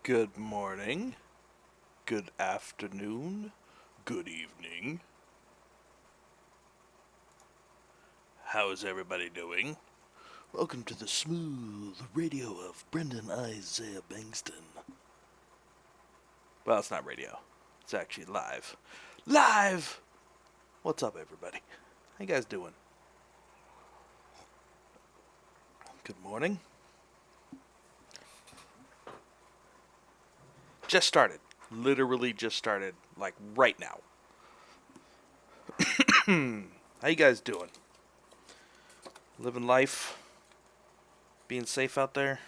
Good morning, good afternoon, good evening. How is everybody doing? Welcome to the smooth radio of Brendon Isaiah Bengtson. Well, it's not radio. It's actually live. Live! What's up, everybody? How you guys doing? Good morning. Just started. Literally just started, like right now. How you guys doing? Living life? Being safe out there?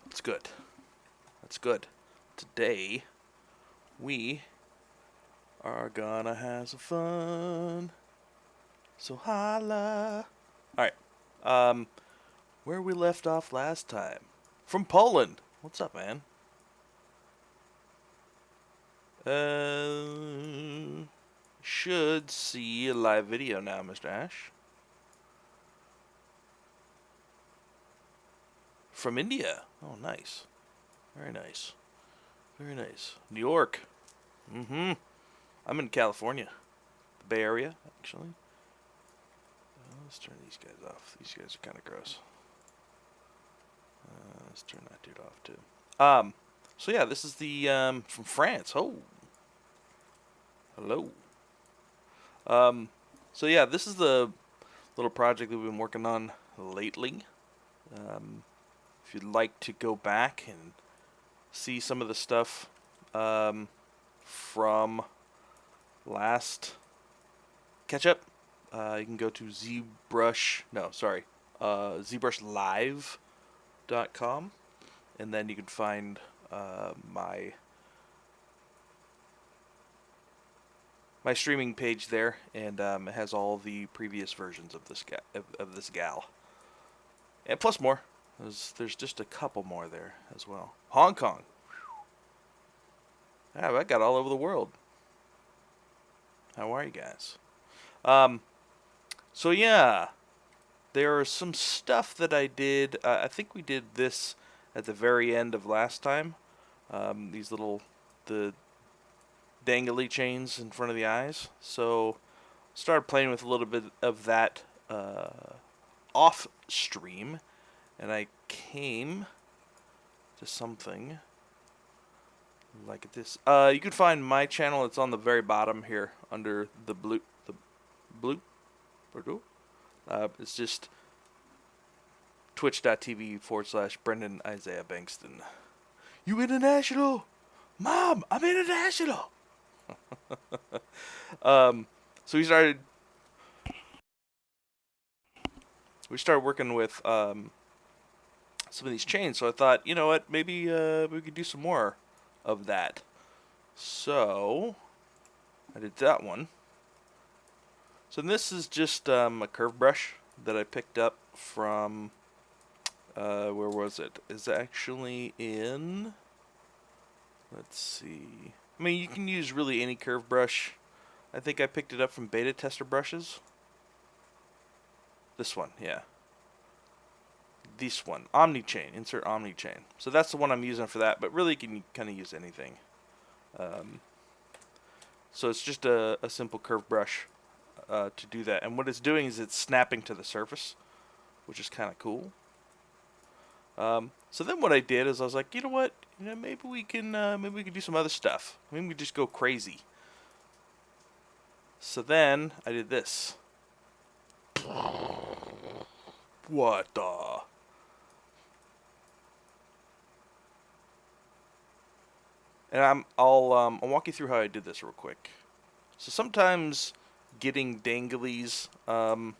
It's good. That's good. Today, we are gonna have some fun. So holla. Alright. Where we left off last time. From Poland. What's up, man? Should see a live video now, Mr. Ash. From India. Oh, nice. Very nice. Very nice. New York. Mm-hmm. I'm in California. The Bay Area, actually. Let's turn these guys off. These guys are kind of gross. Let's turn that dude off, too. So yeah, this is the, from France. Oh. Hello. So yeah, this is the little project that we've been working on lately. If you'd like to go back and see some of the stuff from last catch-up, you can go to ZBrushLive.com, and then you can find my streaming page there, and it has all the previous versions of this gal, and plus more. There's just a couple more there as well. Hong Kong. Yeah, I got all over the world. How are you guys? So yeah, there are some stuff that I did. I think we did this at the very end of last time. The dangly chains in front of the eyes. So started playing with a little bit of that off stream, and I came to something like this. You can find my channel. It's on the very bottom here under the blue. It's just twitch.tv/Brendon Isaiah Bengtson. You international? Mom, I'm international. So we started working with some of these chains. So I thought, you know what, maybe we could do some more of that. So I did that one. So this is just a curve brush that I picked up from where was it? It's actually in, let's see. I mean, you can use really any curve brush. I think I picked it up from Beta Tester Brushes. This one, yeah. This one, Omnichain, insert Omnichain. So that's the one I'm using for that, but really you can kind of use anything. So it's just a simple curve brush to do that. And what it's doing is it's snapping to the surface, which is kind of cool. So then what I did is I was like, you know what? Maybe we can do some other stuff. Maybe we just go crazy. So then I did this. What the? And I'll walk you through how I did this real quick. So sometimes getting danglies kind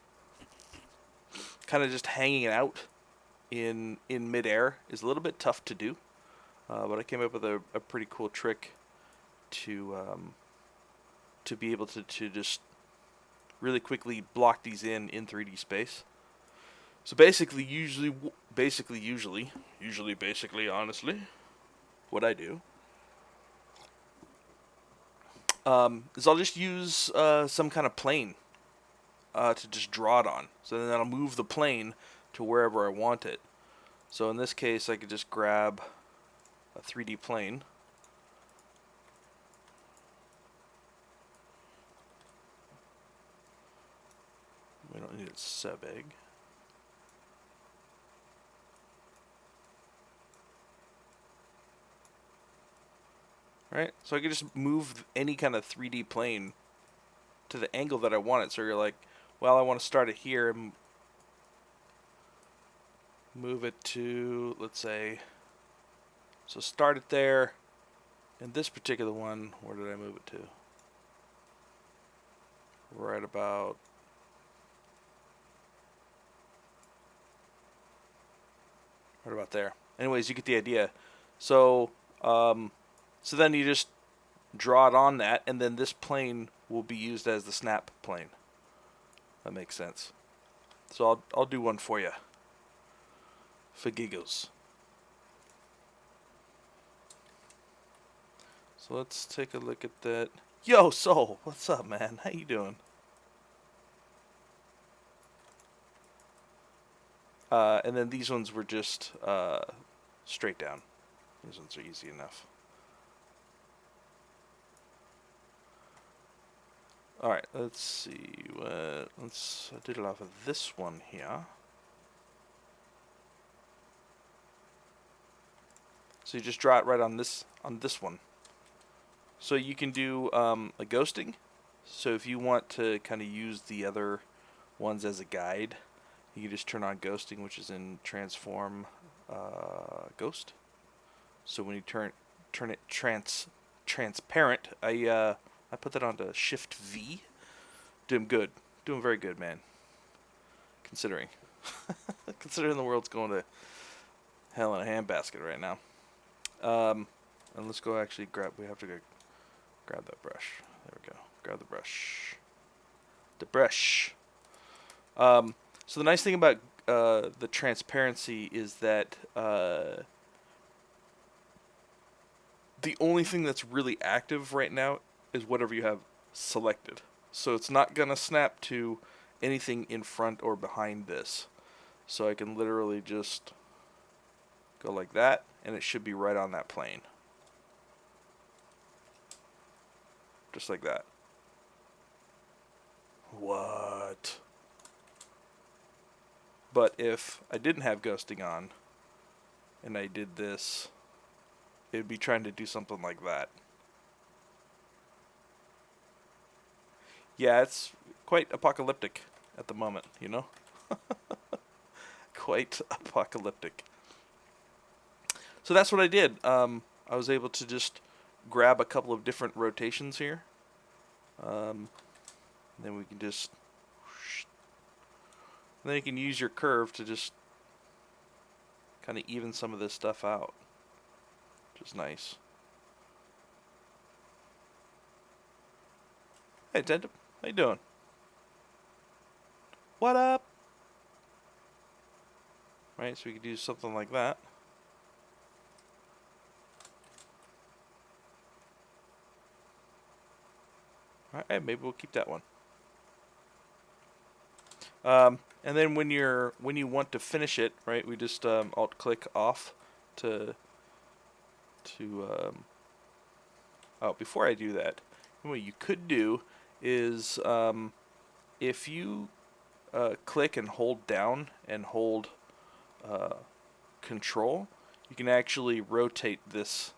of just hanging out in midair is a little bit tough to do. But I came up with a pretty cool trick to be able to just really quickly block these in 3D space. So basically, honestly, what I do is I'll just use some kind of plane to just draw it on. So then I'll move the plane to wherever I want it. So in this case, I could just grab a 3D plane. We don't need it so big. Right? So I could just move any kind of 3D plane to the angle that I want it. So you're like, well, I want to start it here and move it to, let's say, so start it there. And this particular one, where did I move it to? Right about there. Anyways, you get the idea. So, so then you just draw it on that, and then this plane will be used as the snap plane. That makes sense. So I'll do one for you. For giggles. So let's take a look at that. Yo, Soul, what's up, man? How you doing? And then these ones were just straight down. These ones are easy enough. All right, let's see. I did it off of this one here. So you just draw it right on this one. So you can do a ghosting. So if you want to kind of use the other ones as a guide, you can just turn on ghosting, which is in transform ghost. So when you turn it transparent, I put that onto Shift V. Doing good, doing very good, man. Considering the world's going to hell in a handbasket right now. And let's go actually grab. We have to go grab that brush. There we go. Grab the brush. The brush. So the nice thing about the transparency is that the only thing that's really active right now is whatever you have selected. So it's not gonna snap to anything in front or behind this. So I can literally just go like that, and it should be right on that plane. Just like that. What? But if I didn't have ghosting on, and I did this, it would be trying to do something like that. Yeah, it's quite apocalyptic at the moment, you know? Quite apocalyptic. So that's what I did. I was able to just grab a couple of different rotations here. Then we can just... Then you can use your curve to just kind of even some of this stuff out, which is nice. Hey, Ted, how you doing? What up? Right, so we could do something like that. Alright, maybe we'll keep that one. And then when you want to finish it, right, we just alt click off to oh, before I do that, what you could do is if you click and hold down and hold control, you can actually rotate this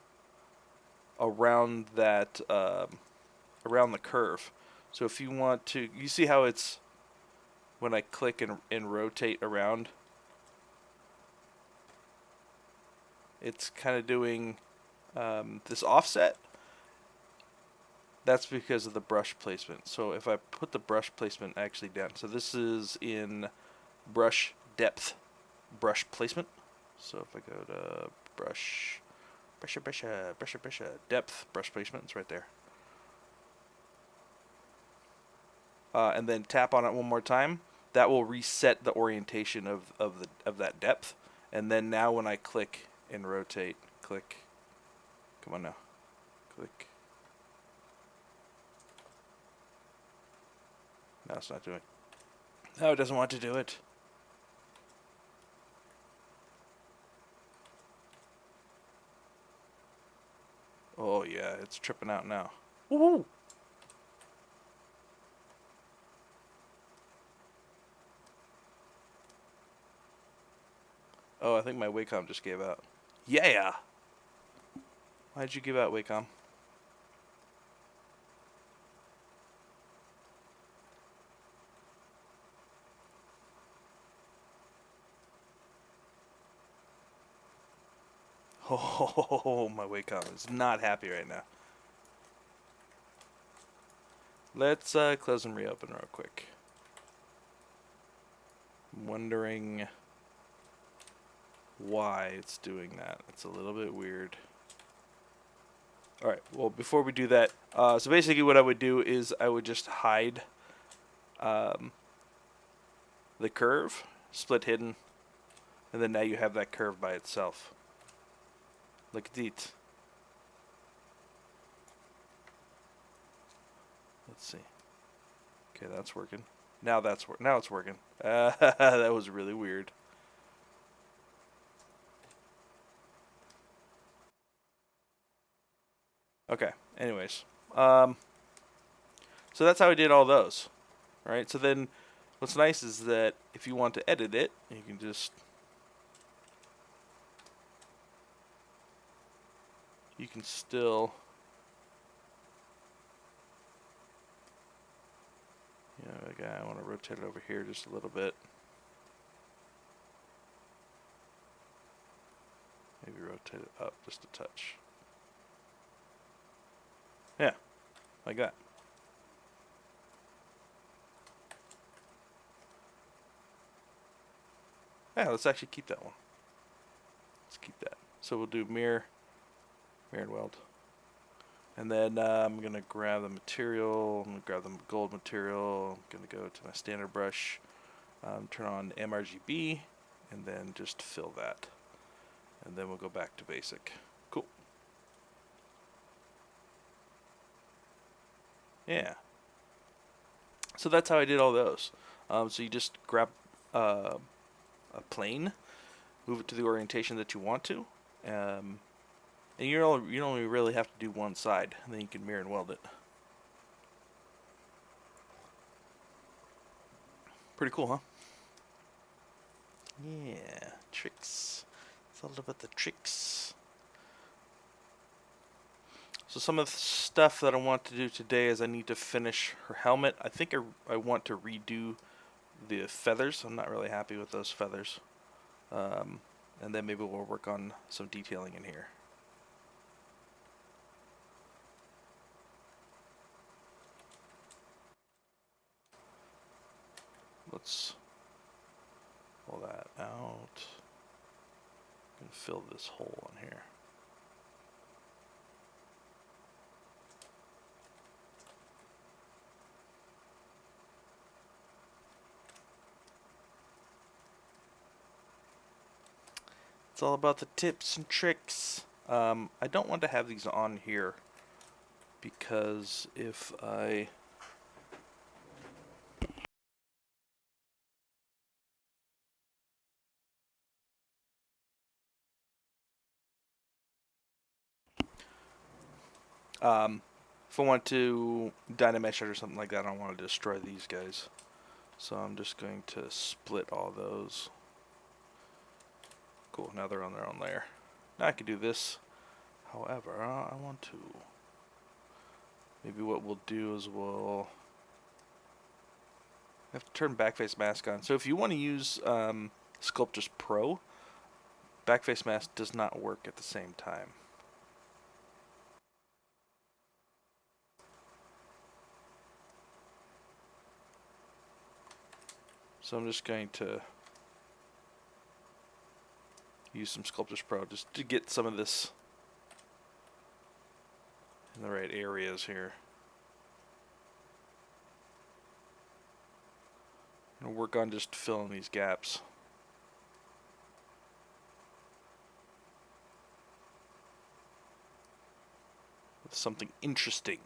around that around the curve. So if you want to, you see how it's when I click and rotate around, it's kind of doing this offset. That's because of the brush placement. So if I put the brush placement actually down, so this is in brush depth, brush placement. So if I go to brush depth, brush placement, it's right there. And then tap on it one more time. That will reset the orientation of that depth. And then now when I click and rotate, click, come on now, click. No, it's not doing it. No, it doesn't want to do it. it's tripping out now. Woohoo! Oh, I think my Wacom just gave out. Yeah! Why'd you give out, Wacom? Oh, my Wacom is not happy right now. Let's close and reopen real quick. I'm wondering why it's doing that. It's a little bit weird. Alright, well, before we do that, so basically what I would do is I would just hide the curve, split hidden, and then now you have that curve by itself. Look at it. Let's see. Okay, that's working. Now it's working. That was really weird. Okay. Anyways, so that's how I did all those. Right. So then, what's nice is that if you want to edit it, you can just still, okay, I want to rotate it over here just a little bit. Maybe rotate it up just a touch. Yeah, like that. Yeah, let's actually keep that one. Let's keep that. So we'll do mirror and weld. And then I'm going to grab the material. I'm going to grab the gold material. I'm going to go to my standard brush. Turn on mRGB. And then just fill that. And then we'll go back to basic. Cool. Yeah. So that's how I did all those. So you just grab a plane, move it to the orientation that you want to, and you only really have to do one side, and then you can mirror and weld it. Pretty cool, huh? Yeah, tricks. It's all about the tricks. So some of the stuff that I want to do today is I need to finish her helmet. I think I want to redo the feathers. I'm not really happy with those feathers. And then maybe we'll work on some detailing in here. Let's pull that out and fill this hole in here. It's all about the tips and tricks. I don't want to have these on here because if I want to dynamesh it or something like that, I don't want to destroy these guys. So I'm just going to split all those. Cool, now they're on their own layer. Now I can do this. However, I want to... Maybe what we'll do is we'll have to turn backface mask on. So if you want to use Sculptris Pro, backface mask does not work at the same time. So I'm just going to use some Sculptris Pro just to get some of this in the right areas here. I'm going to work on just filling these gaps. With something interesting.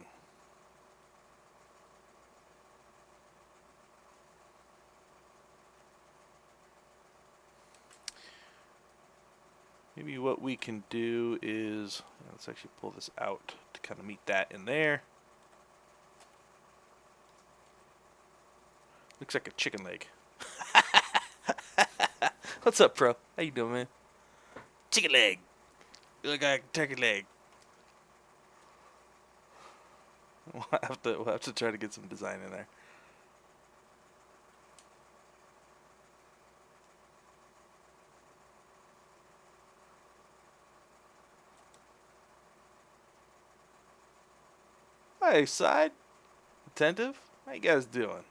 maybe what we can do is, let's actually pull this out to kind of meet that in there. Looks like a chicken leg. What's up, bro? How you doing, man? Chicken leg. You look like a turkey leg. We'll have to try to get some design in there. Hey, side. Attentive. How you guys doing?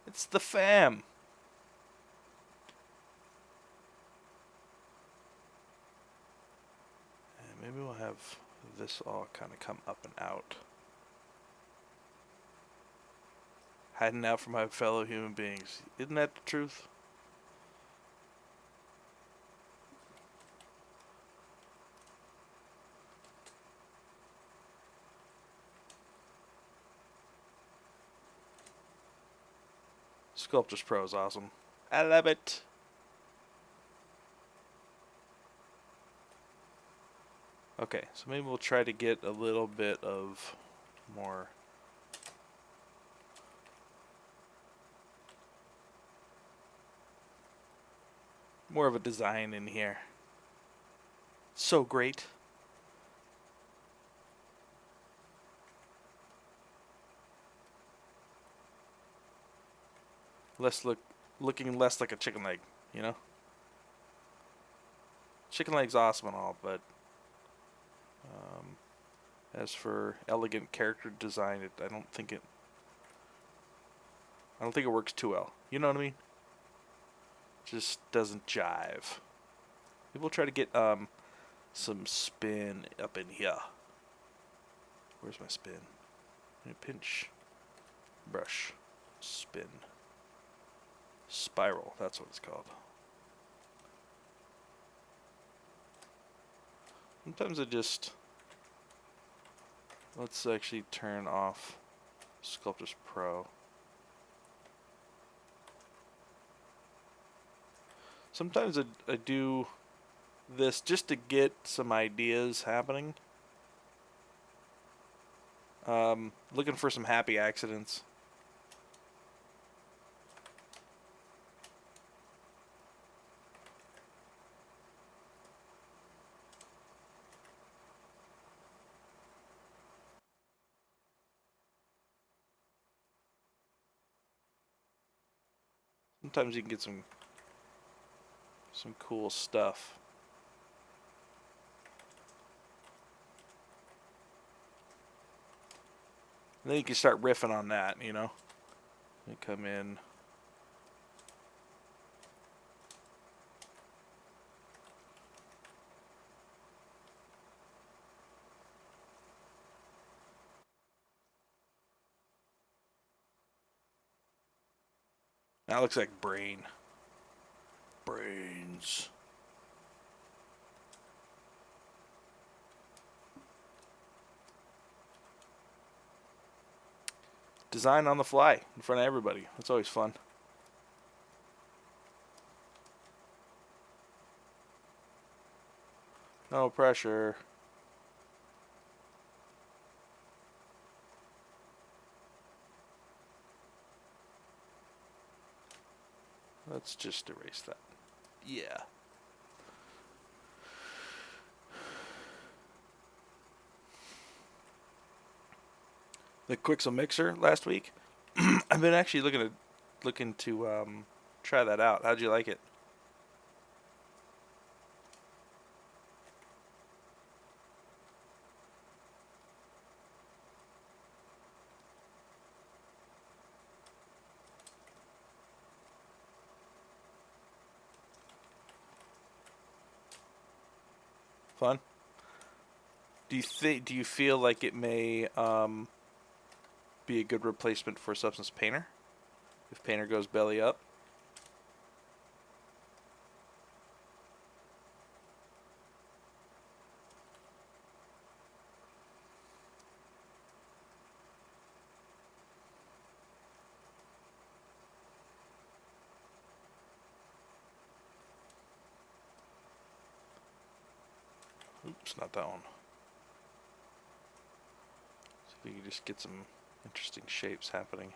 It's the fam. And maybe we'll have this all kind of come up and out. Hiding out from my fellow human beings. Isn't that the truth? Sculptors Pro is awesome. I love it. Okay, so maybe we'll try to get a little bit of more of a design in here. So great. Looking less like a chicken leg, you know? Chicken leg's awesome and all, but as for elegant character design, I don't think it works too well. You know what I mean? Just doesn't jive. Maybe we'll try to get some spin up in here. Where's my spin? Pinch, brush, spin. Spiral, that's what it's called. Sometimes let's actually turn off Sculptors Pro. Sometimes I do this just to get some ideas happening. Looking for some happy accidents. Sometimes you can get some cool stuff. And then you can start riffing on that, you know. You come in. That looks like brains. Design on the fly in front of everybody. That's always fun. No pressure. Let's just erase that. Yeah. The Quixel mixer last week. I've been actually looking to try that out. How'd you like it? Fun? Do you feel like it may be a good replacement for Substance Painter if Painter goes belly up? Oops, not that one. So you can just get some interesting shapes happening.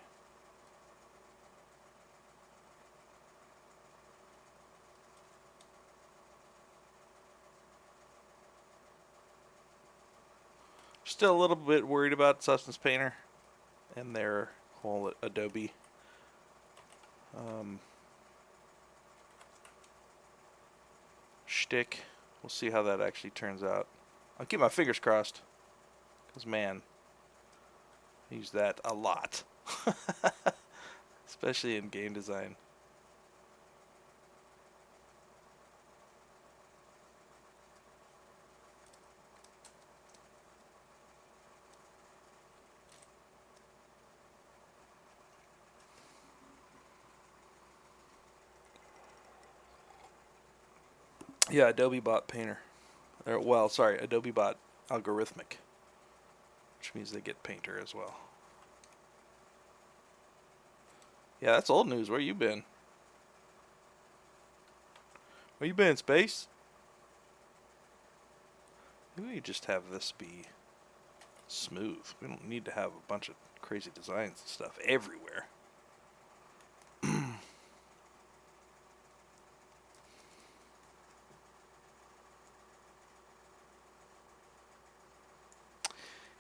Still a little bit worried about Substance Painter and their whole Adobe shtick. We'll see how that actually turns out. I'll keep my fingers crossed, because man, I use that a lot, especially in game design. Yeah, Adobe bought Painter. Well, sorry, Adobe bought Algorithmic, which means they get Painter as well. Yeah, that's old news. Where you been? Where you been, Space? Maybe we just have this be smooth. We don't need to have a bunch of crazy designs and stuff everywhere.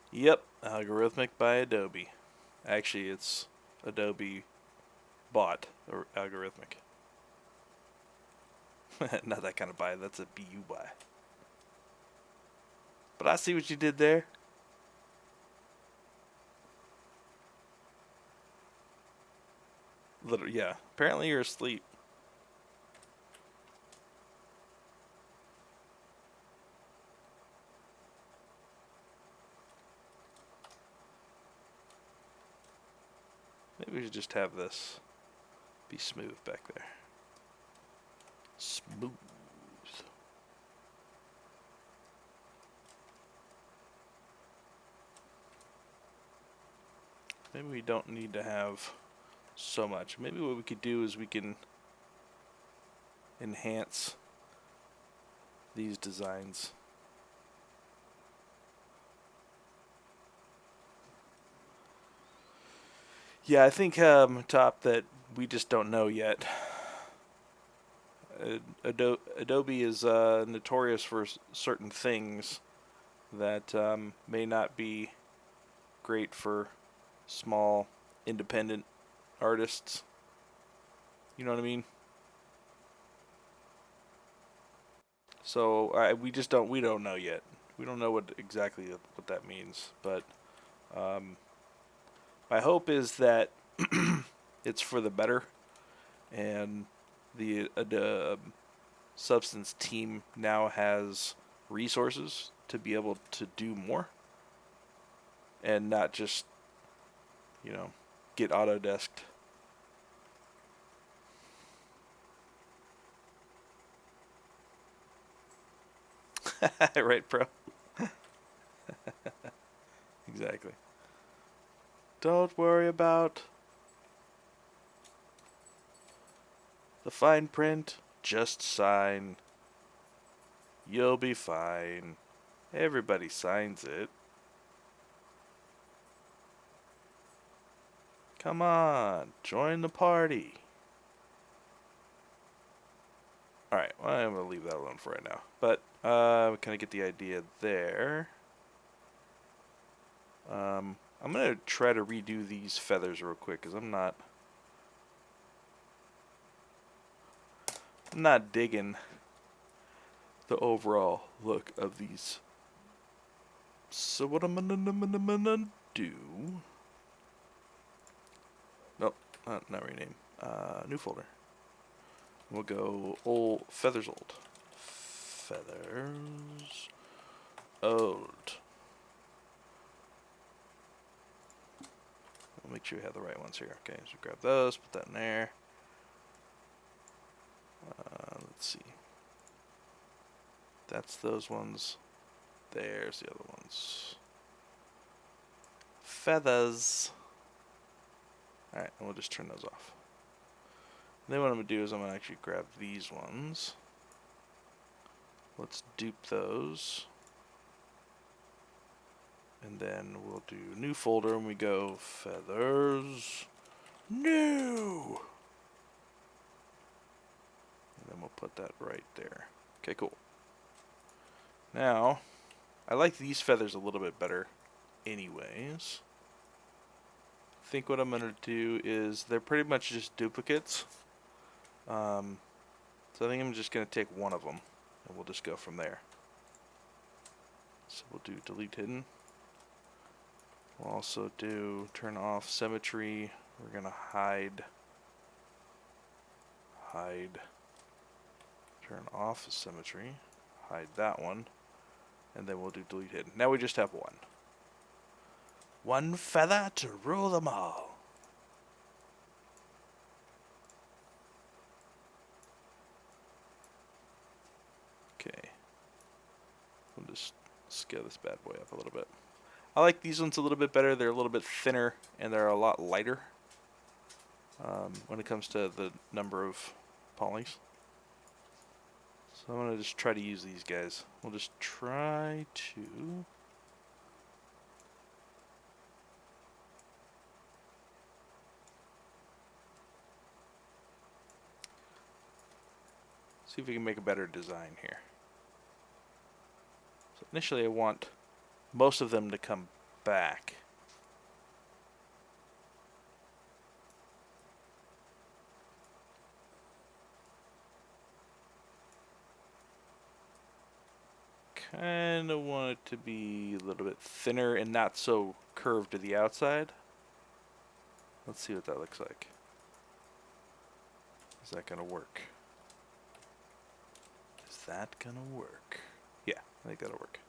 Yep, Algorithmic by Adobe. Actually, it's Adobe bought Algorithmic. Not that kind of buy, that's a BU buy. But I see what you did there. Literally, yeah. Apparently you're asleep. Maybe we should just have this be smooth back there. Smooth. Maybe we don't need to have so much. Maybe what we could do is we can enhance these designs. Yeah, I think top that we just don't know yet. Adobe is notorious for certain things that may not be great for small independent artists. You know what I mean? So we don't know yet. We don't know exactly what that means. But my hope is that it's for the better, and the Substance team now has resources to be able to do more, and not just, get Autodesked. Right, bro? Exactly. Don't worry about the fine print. Just sign. You'll be fine. Everybody signs it. Come on, join the party. Alright, well, I'm going to leave that alone for right now. But, we kind of get the idea there. I'm going to try to redo these feathers real quick, because I'm not digging the overall look of these. So what I'm gonna do... Nope, not rename. New folder. We'll go old feathers old. Feathers old. We'll make sure we have the right ones here. Okay, so grab those, put that in there. Let's see. That's those ones. There's the other ones. Feathers. Alright, and we'll just turn those off. And then what I'm going to do is I'm going to actually grab these ones. Let's dupe those. And then we'll do new folder and we go feathers, new. And then we'll put that right there. Okay, cool. Now, I like these feathers a little bit better anyways. I think what I'm going to do is they're pretty much just duplicates. So I think I'm just going to take one of them and we'll just go from there. So we'll do delete hidden. We'll also do turn off symmetry. We're going to hide, turn off symmetry, hide that one, and then we'll do delete hidden. Now we just have one. One feather to rule them all. Okay. We'll just scale this bad boy up a little bit. I like these ones a little bit better. They're a little bit thinner and they're a lot lighter when it comes to the number of polys. So I'm going to just try to use these guys. We'll just try to... see if we can make a better design here. So initially I want most of them to come back. Kind of want it to be a little bit thinner and not so curved to the outside. Let's see what that looks like. Is that going to work? Is that going to work? Yeah, I think that'll work.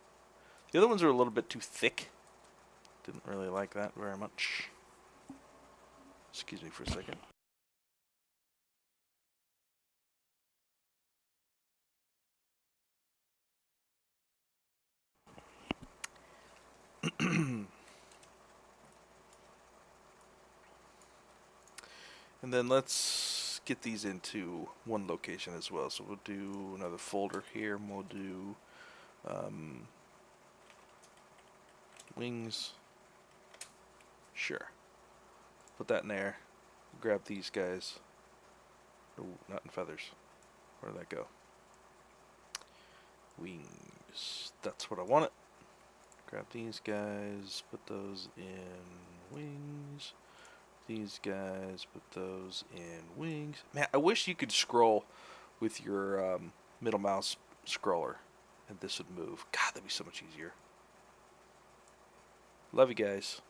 The other ones are a little bit too thick. Didn't really like that very much. Excuse me for a second. And then let's get these into one location as well. So we'll do another folder here, and we'll do wings. Sure. Put that in there. Grab these guys. Oh, not in feathers. Where did that go? Wings. That's what I wanted. Grab these guys. Put those in wings. These guys, put those in wings. Man, I wish you could scroll with your middle mouse scroller and this would move. God, that'd be so much easier. Love you guys.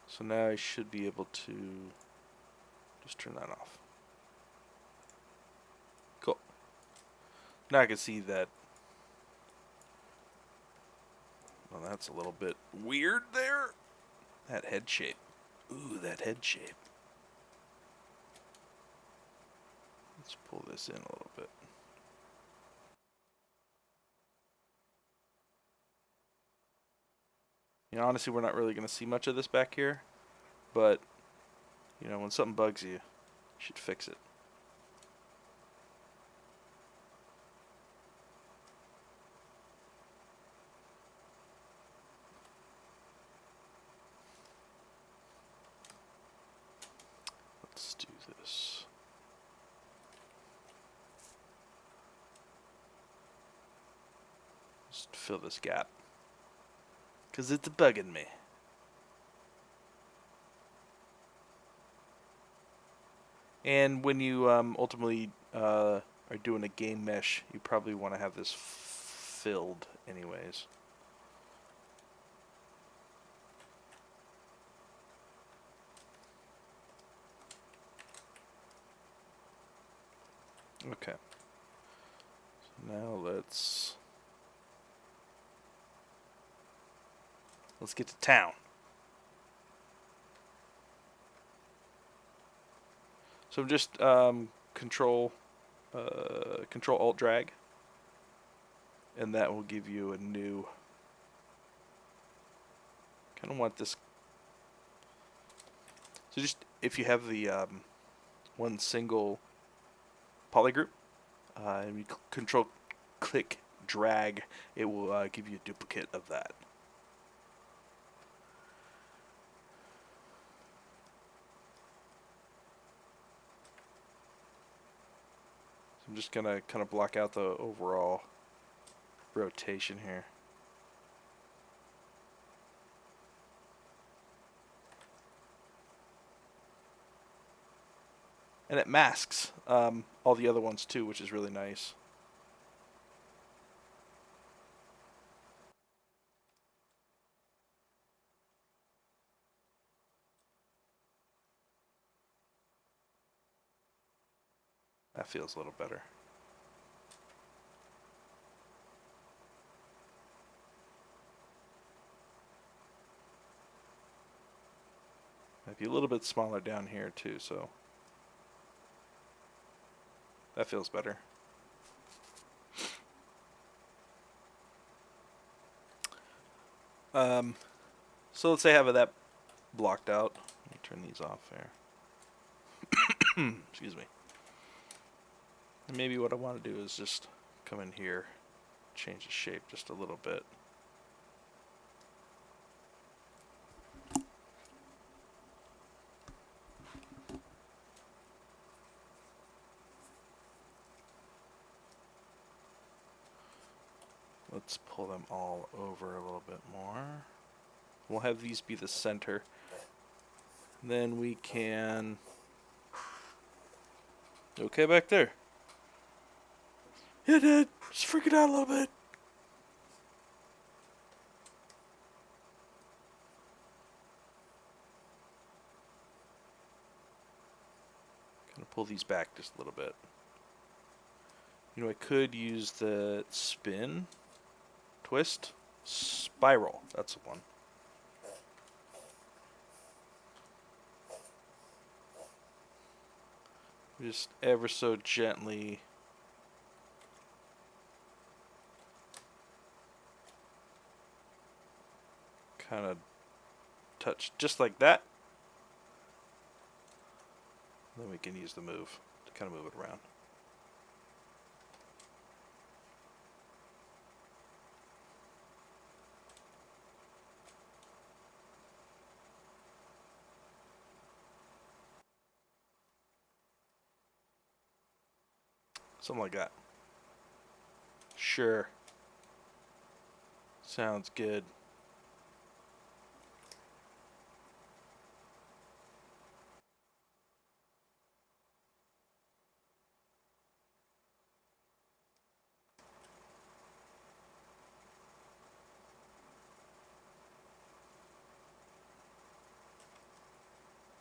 So now I should be able to just turn that off. Cool. Now I can see that. Well, that's a little bit weird there. That head shape. Ooh, that head shape. Let's pull this in a little bit. You know, honestly, we're not really going to see much of this back here. But, you know, when something bugs you, you should fix it. Let's do this. Just fill this gap. Because it's bugging me. And when you ultimately are doing a game mesh, you probably want to have this filled anyways. Okay. So now let's get to town. So just control Alt drag, and that will give you a new. Kind of want this. So just if you have the one single polygroup, and you control click drag, it will give you a duplicate of that. So I'm just going to kind of block out the overall rotation here. And it masks all the other ones too, which is really nice. That feels a little better. Might be a little bit smaller down here too, so that feels better. So let's say I have that blocked out. Let me turn these off there. Excuse me. And maybe what I want to do is just come in here, change the shape just a little bit. Let's pull them all over a little bit more. We'll have these be the center. Then we can... Okay, back there. Yeah, Dad. Just freak it out a little bit. Gonna pull these back just a little bit. You know, I could use the spin, twist, spiral. That's the one. Just ever so gently kind of touch just like that. Then we can use the move to kind of move it around. Something like that. Sure. Sounds good.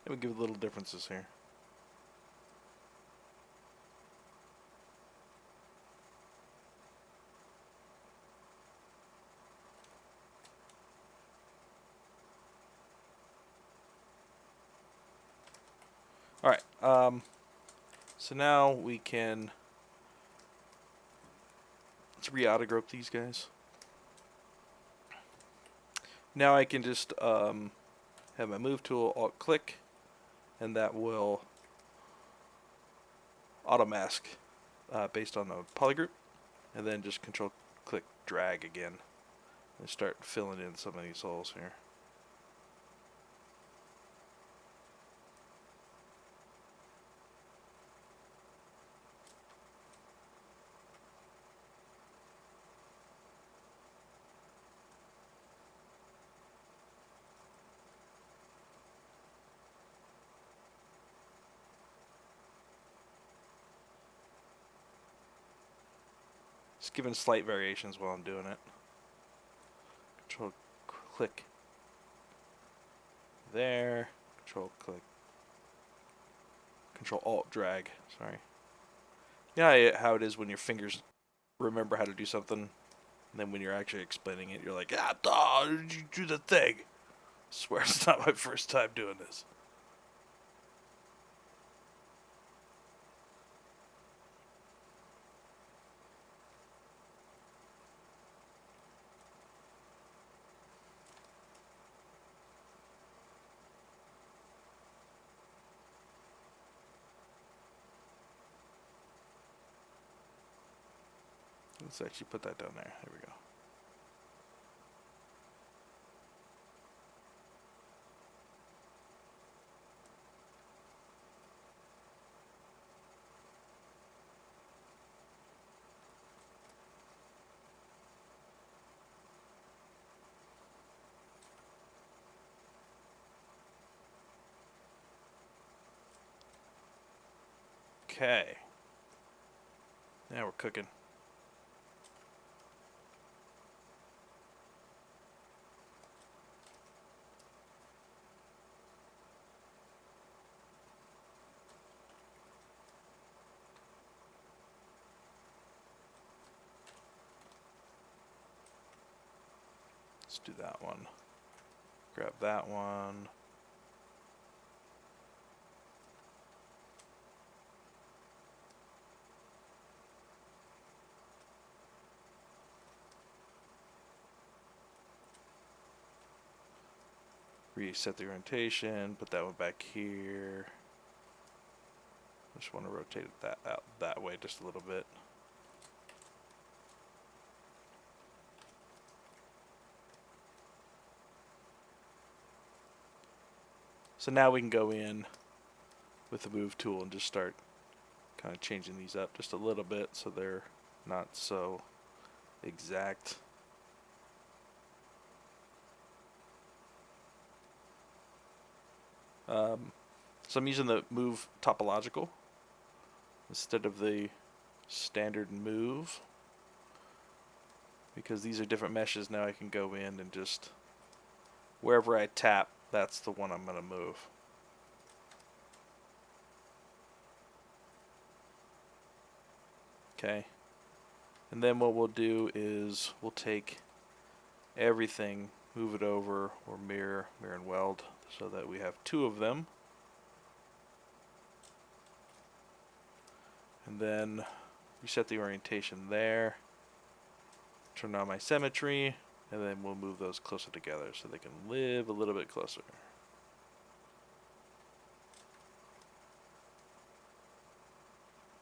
Let me give little differences here. Alright, so now we can, let's re-autogroup these guys. Now I can just have my move tool, alt click, and that will auto mask based on the polygroup, and then just control click drag again and start filling in some of these holes here. Just giving slight variations while I'm doing it. Control click there, control click, control alt drag, sorry. Yeah, how it is when your fingers remember how to do something, and then when you're actually explaining it, you're like, ah, duh, you do the thing. I swear it's not my first time doing this. Let's actually put that down there. There we go. Okay. Now we're cooking. Let's do that one. Grab that one. Reset the orientation, put that one back here. Just want to rotate that out that way just a little bit. So now we can go in with the move tool and just start kind of changing these up just a little bit so they're not so exact. So I'm using the move topological instead of the standard move, because these are different meshes. Now I can go in and just wherever I tap, that's the one I'm going to move. Okay, and then what we'll do is we'll take everything, move it over, or mirror and weld, so that we have two of them. And then reset the orientation there, turn on my symmetry, and then we'll move those closer together so they can live a little bit closer.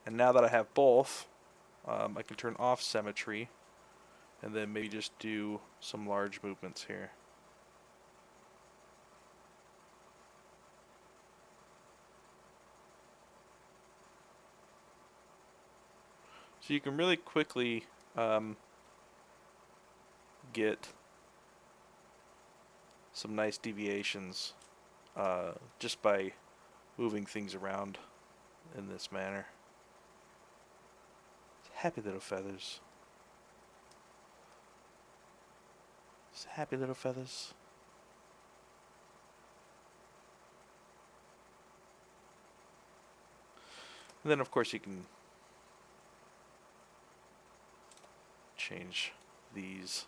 And now that I have both, I can turn off symmetry and then maybe just do some large movements here. So you can really quickly get some nice deviations just by moving things around in this manner. Happy little feathers. Just happy little feathers. And then of course you can change these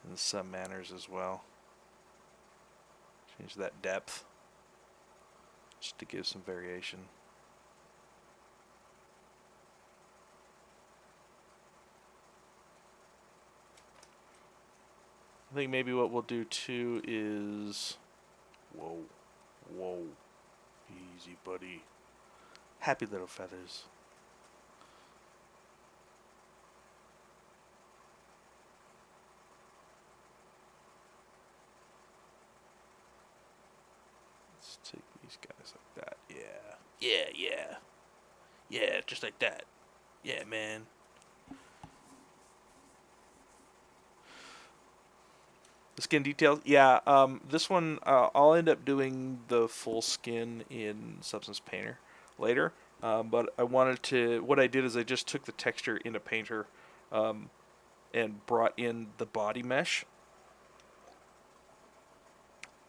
in some manners as well. Change that depth just to give some variation. I think maybe what we'll do too is, whoa, easy buddy, happy little feathers. Let's take these guys like that. Yeah, just like that. Yeah, man. The skin details, yeah. This one, I'll end up doing the full skin in Substance Painter later. But I wanted to. What I did is I just took the texture into Painter, and brought in the body mesh,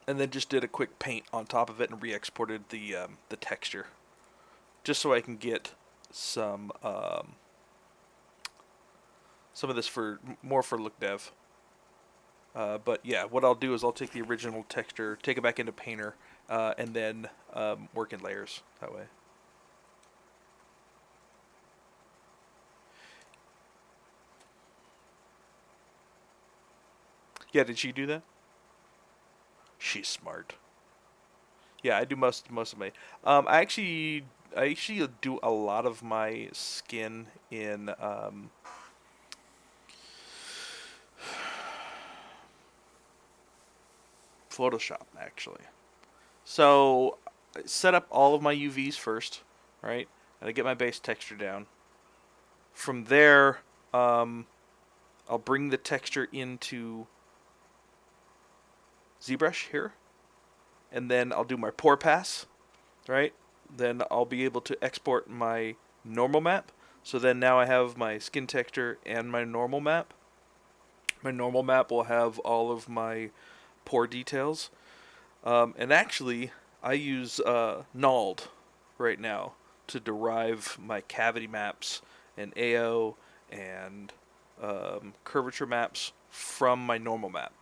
and then just did a quick paint on top of it and re-exported the texture, just so I can get some of this for more for look dev. But yeah, what I'll do is I'll take the original texture, take it back into Painter, and then work in layers that way. Yeah, did she do that? She's smart. Yeah, I do most of my. I actually I actually do a lot of my skin in Photoshop, actually. So I set up all of my UVs first, right? And I get my base texture down. From there, I'll bring the texture into ZBrush here, and then I'll do my pour pass, right? Then I'll be able to export my normal map. So then now I have my skin texture and my normal map. My normal map will have all of my pore details. And actually, I use Nald right now to derive my cavity maps and AO and curvature maps from my normal map.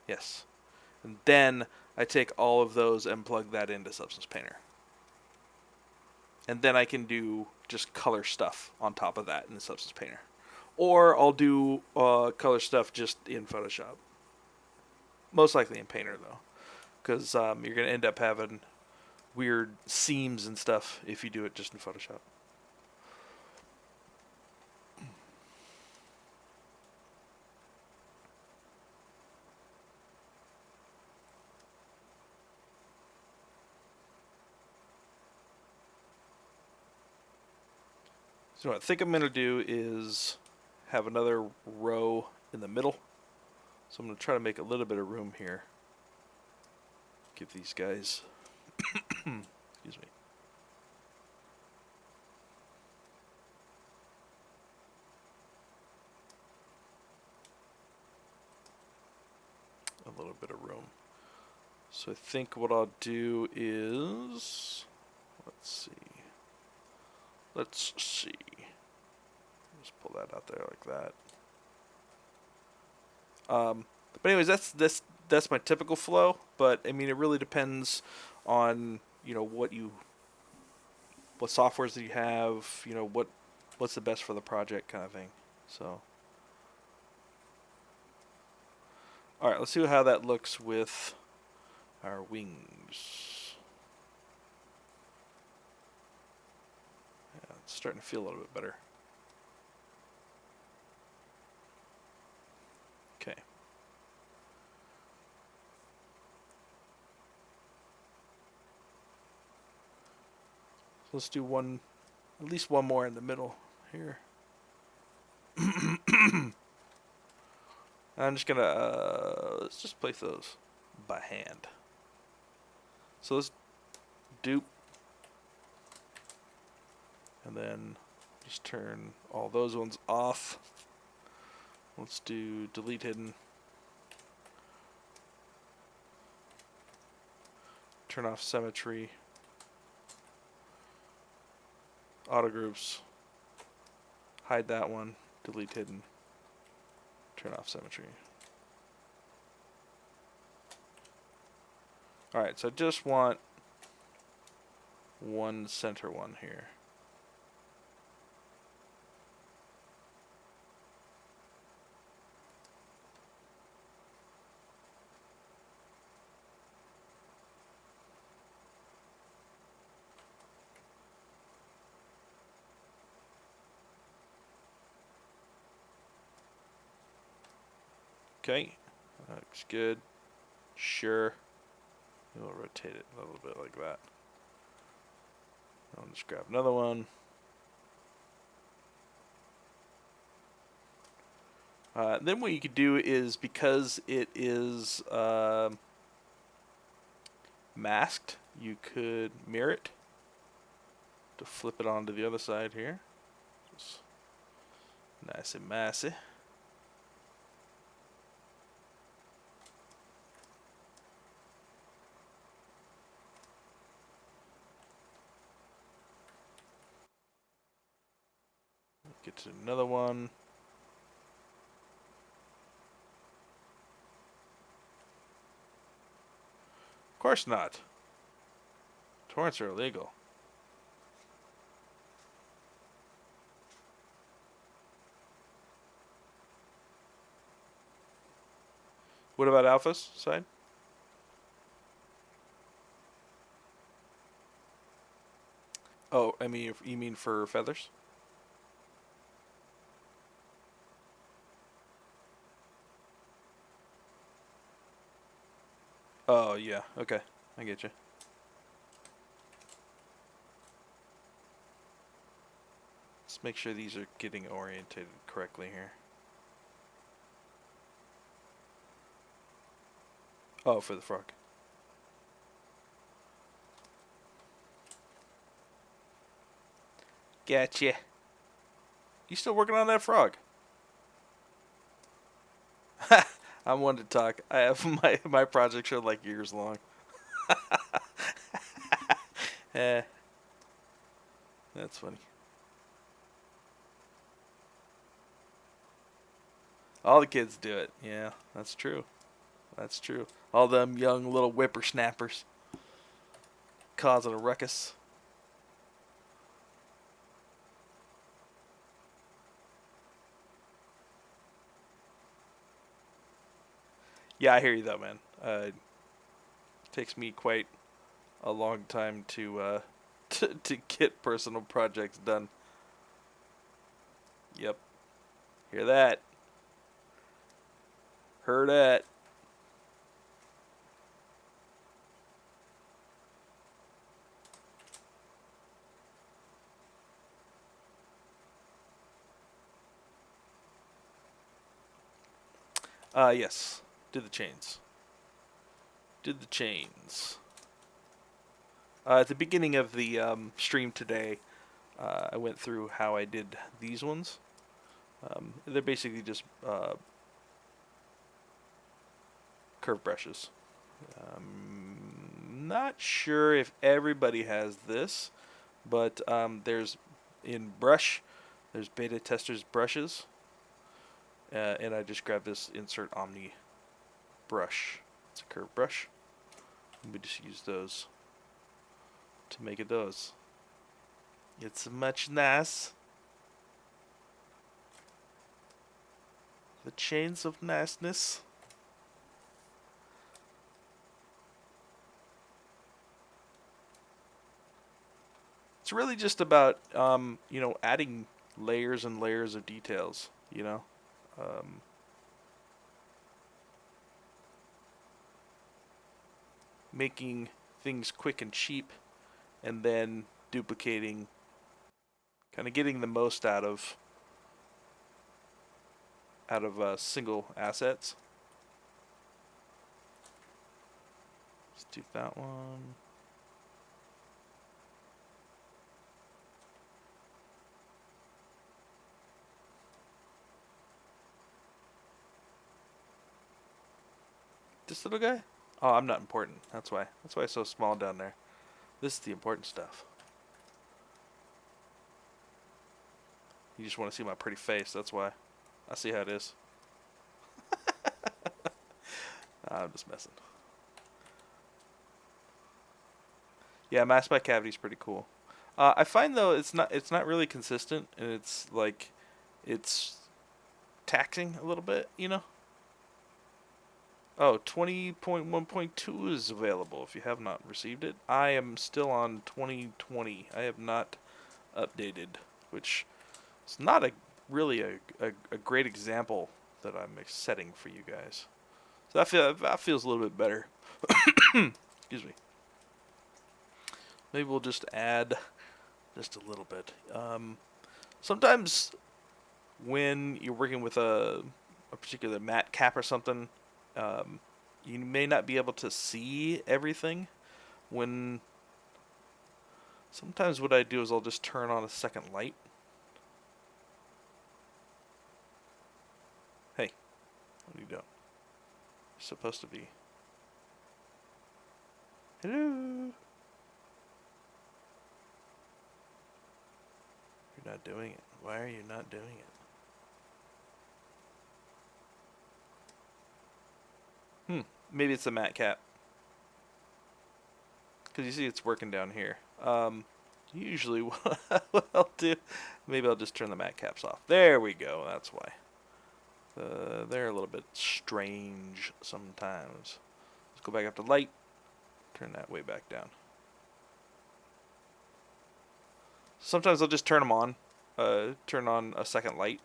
Yes. And then I take all of those and plug that into Substance Painter. And then I can do just color stuff on top of that in the Substance Painter. Or I'll do color stuff just in Photoshop. Most likely in Painter, though. Because you're going to end up having weird seams and stuff if you do it just in Photoshop. So what I think I'm going to do is have another row in the middle. So I'm going to try to make a little bit of room here. Give these guys, excuse me, a little bit of room. So I think what I'll do is, let's see. Just pull that out there like that. But anyways, that's my typical flow. But I mean, it really depends on what softwares that you have. What's the best for the project kind of thing. So, all right, let's see how that looks with our wings. Yeah, it's starting to feel a little bit better. Okay. So let's do at least one more in the middle here. I'm just gonna let's just place those by hand. So let's dupe, and then just turn all those ones off. Let's do delete hidden. Turn off symmetry. Auto groups. Hide that one. Delete hidden. Turn off symmetry. Alright, so I just want one center one here. Okay, that looks good. Sure. We'll rotate it a little bit like that. I'll just grab another one. Then what you could do is, because it is masked, you could mirror it to flip it onto the other side here. Just nice and messy. Get to another one. Of course not. Torrents are illegal. What about Alpha's side? I mean, you mean for feathers? Oh, yeah. Okay. I get you. Let's make sure these are getting orientated correctly here. Oh, for the frog. Gotcha. You still working on that frog? I'm one to talk. I have my projects are like years long. Eh, that's funny. All the kids do it. Yeah, that's true. That's true. All them young little whippersnappers causing a ruckus. Yeah, I hear you though, man. It takes me quite a long time to to get personal projects done. Yep. Hear that? Heard that? Yes. Did the chains. Did the chains. At the beginning of the stream today, I went through how I did these ones. They're basically just curve brushes. Not sure if everybody has this, but there's in brush, there's beta testers brushes, and I just grabbed this insert omni brush. It's a curve brush. We just use those to make it those. It's much nice. The chains of niceness. It's really just about adding layers and layers of details. Um, making things quick and cheap, and then duplicating, kind of getting the most out of single assets. Let's do that one. This little guy? Oh, I'm not important. That's why. That's why it's so small down there. This is the important stuff. You just want to see my pretty face. That's why. I see how it is. I'm just messing. Yeah, mass by cavity is pretty cool. I find though it's not really consistent, and it's taxing a little bit. Oh, 20.1.2 is available if you have not received it. I am still on 2020. I have not updated, which is not really a great example that I'm setting for you guys. So that feels a little bit better. Excuse me. Maybe we'll just add just a little bit. Sometimes when you're working with a particular matte cap or something, you may not be able to see everything. Sometimes what I do is I'll just turn on a second light. Hey, what are you doing? You're supposed to be. Hello. You're not doing it. Why are you not doing it? Maybe it's a matte cap. Because you see it's working down here. Usually what I'll do, maybe I'll just turn the matte caps off. There we go. That's why. They're a little bit strange sometimes. Let's go back up to light. Turn that way back down. Sometimes I'll just turn them on, turn on a second light,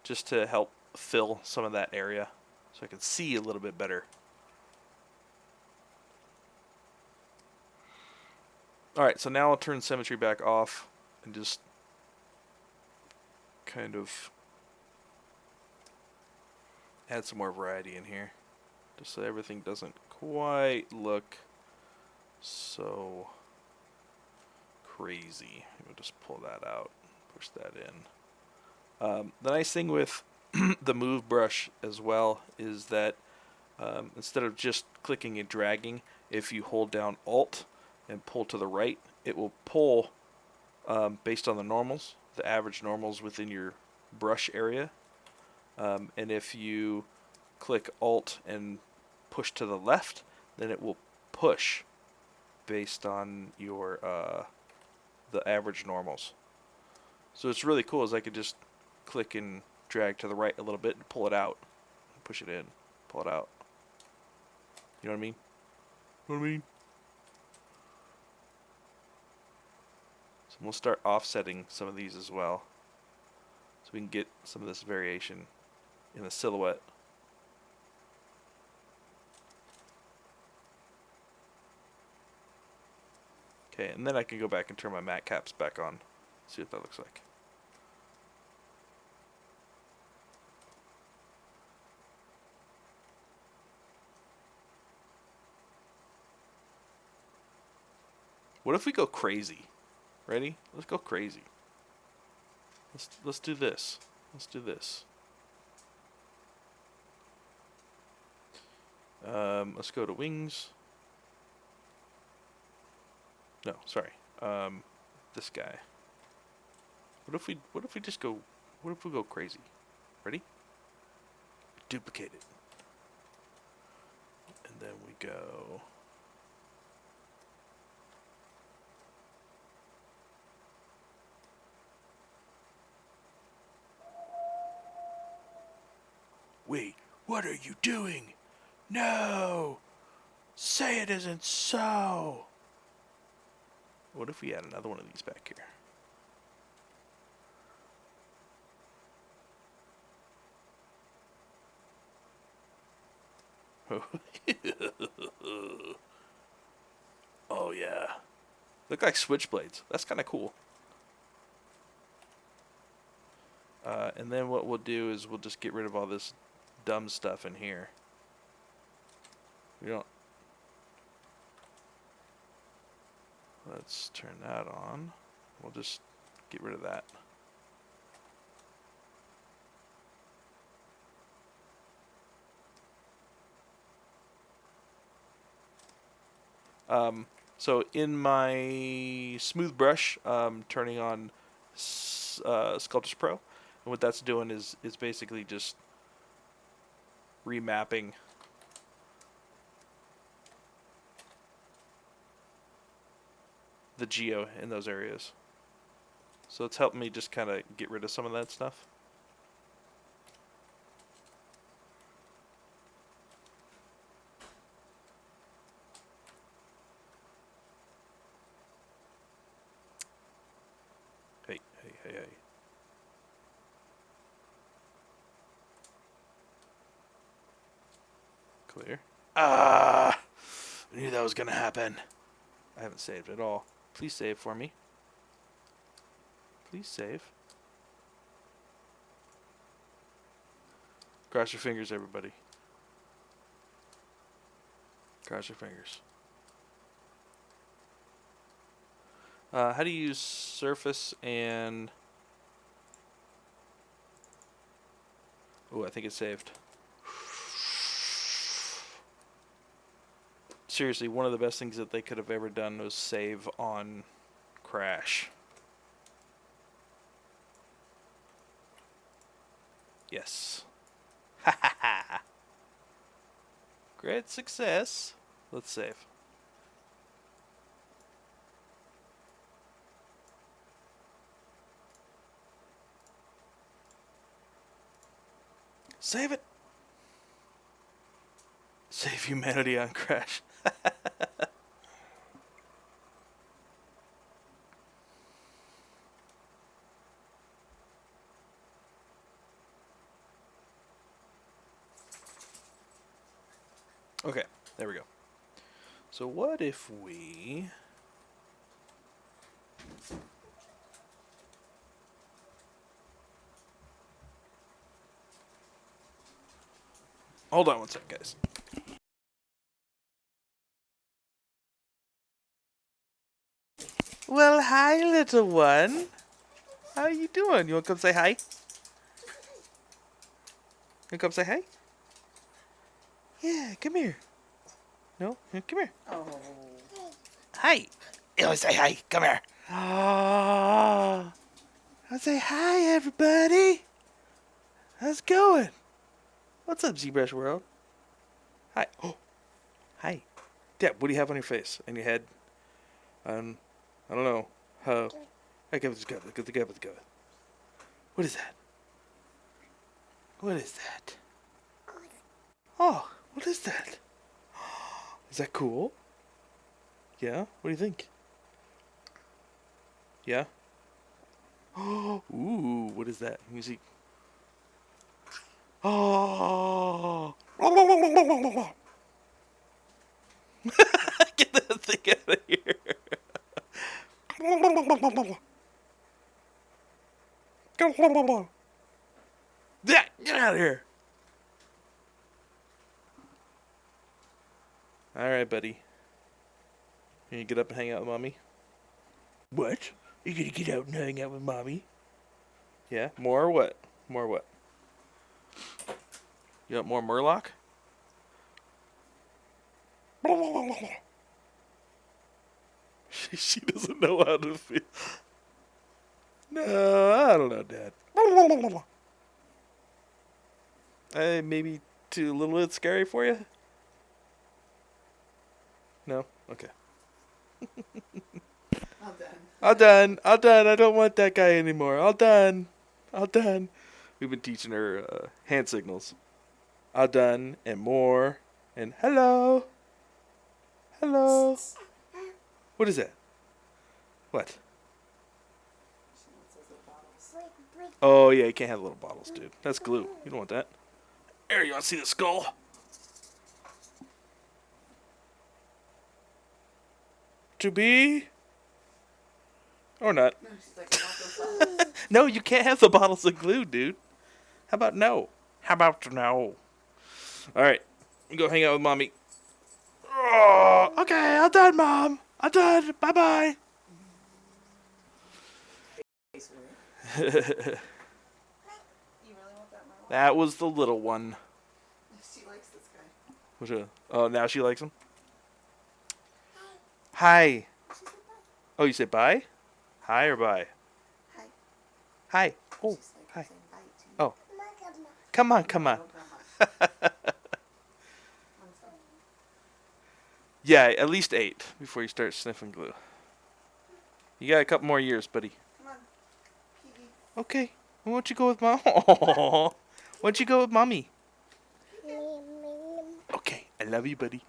just to help fill some of that area, so I can see a little bit better. Alright, so now I'll turn symmetry back off and just kind of add some more variety in here, just so everything doesn't quite look so crazy. We'll just pull that out, push that in. The nice thing with the move brush as well is that instead of just clicking and dragging, if you hold down Alt and pull to the right, it will pull based on the normals, the average normals within your brush area. And if you click Alt and push to the left, then it will push based on your the average normals. So it's really cool, is I could just click and drag to the right a little bit and pull it out, push it in, pull it out. You know what I mean? Know what I mean? So we'll start offsetting some of these as well, so we can get some of this variation in the silhouette. Okay, and then I can go back and turn my matte caps back on, see what that looks like. What if we go crazy? Ready? Let's go crazy. Let's do this. Let's do this. Let's go to wings. No, sorry. This guy. What if we just go? What if we go crazy? Ready? Duplicate it, and then we go. Wait, what are you doing? No! Say it isn't so! What if we add another one of these back here? Oh yeah. Look like switchblades. That's kind of cool. And then what we'll do is we'll just get rid of all this dumb stuff in here. We don't. Let's turn that on. We'll just get rid of that. So in my smooth brush, turning on Sculptors Pro, and what that's doing is basically just remapping the geo in those areas. So it's helping me just kind of get rid of some of that stuff. Hey. Clear. Ah! I knew that was gonna happen. I haven't saved at all. Please save for me. Please save. Cross your fingers, everybody. Cross your fingers. How do you use surface and... Oh, I think it's saved. Seriously, one of the best things that they could have ever done was save on Crash. Yes. Ha ha ha. Great success. Let's save. Save it. Save humanity on Crash. Okay, there we go. So what if we... Hold on one sec, guys. Well, hi, little one. How you doing? You want to come say hi? You come say hi? Yeah, come here. No? Come here. Oh. Hi. You want to say hi? Come here. Oh. I'll say hi, everybody. How's it going? What's up, ZBrush world? Hi. Oh. Hi. Dad, what do you have on your face and your head? I don't know. How? What is that? What is that? Oh, what is that? Is that cool? Yeah? What do you think? Yeah? Oh, ooh, what is that? Music. Oh! Get that thing out of here. Get out of here. Alright, buddy. You gonna get up and hang out with mommy? What? You gonna get out and hang out with mommy? Yeah? More or what? More what? You want more Murloc? She doesn't know how to feel. No, I don't know, Dad. Maybe too a little bit scary for you? No? Okay. All done. All done. All done. I don't want that guy anymore. All done. All done. We've been teaching her hand signals. All done and more and hello. Hello. What is that? What? Oh, yeah, you can't have little bottles, dude. That's glue. You don't want that. There, you want to see the skull? To be? Or not. No, she's like, I want those bottles. No, you can't have the bottles of glue, dude. How about no? How about no? Alright, go hang out with mommy. Oh, okay, I'm done, Mom. I'm done. Bye-bye. You really want that, Marla? That was the little one. She likes this guy. Which oh, now she likes him? Hi. Oh, you said bye? Hi or bye? Hi. Hi. Oh, She's like hi. saying bye to you. Oh. Come on, come on. Yeah, at least 8 before you start sniffing glue. You got a couple more years, buddy. Come on, Piggy. Okay. Why don't you go with mom? Why don't you go with mommy? Okay. I love you, buddy.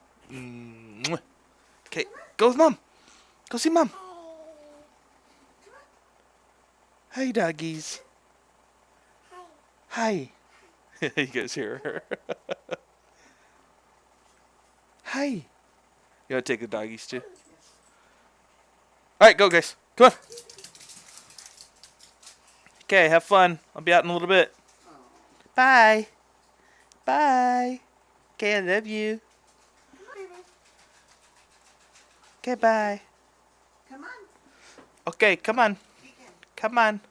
Okay. Go with mom. Go see mom. Hi, doggies. Hi. You guys hear her? Hi. You want to take the doggies too? Alright, go guys. Come on. Okay, have fun. I'll be out in a little bit. Oh. Bye. Bye. Okay, I love you. Okay, bye. Come on. Okay, come on. Come on.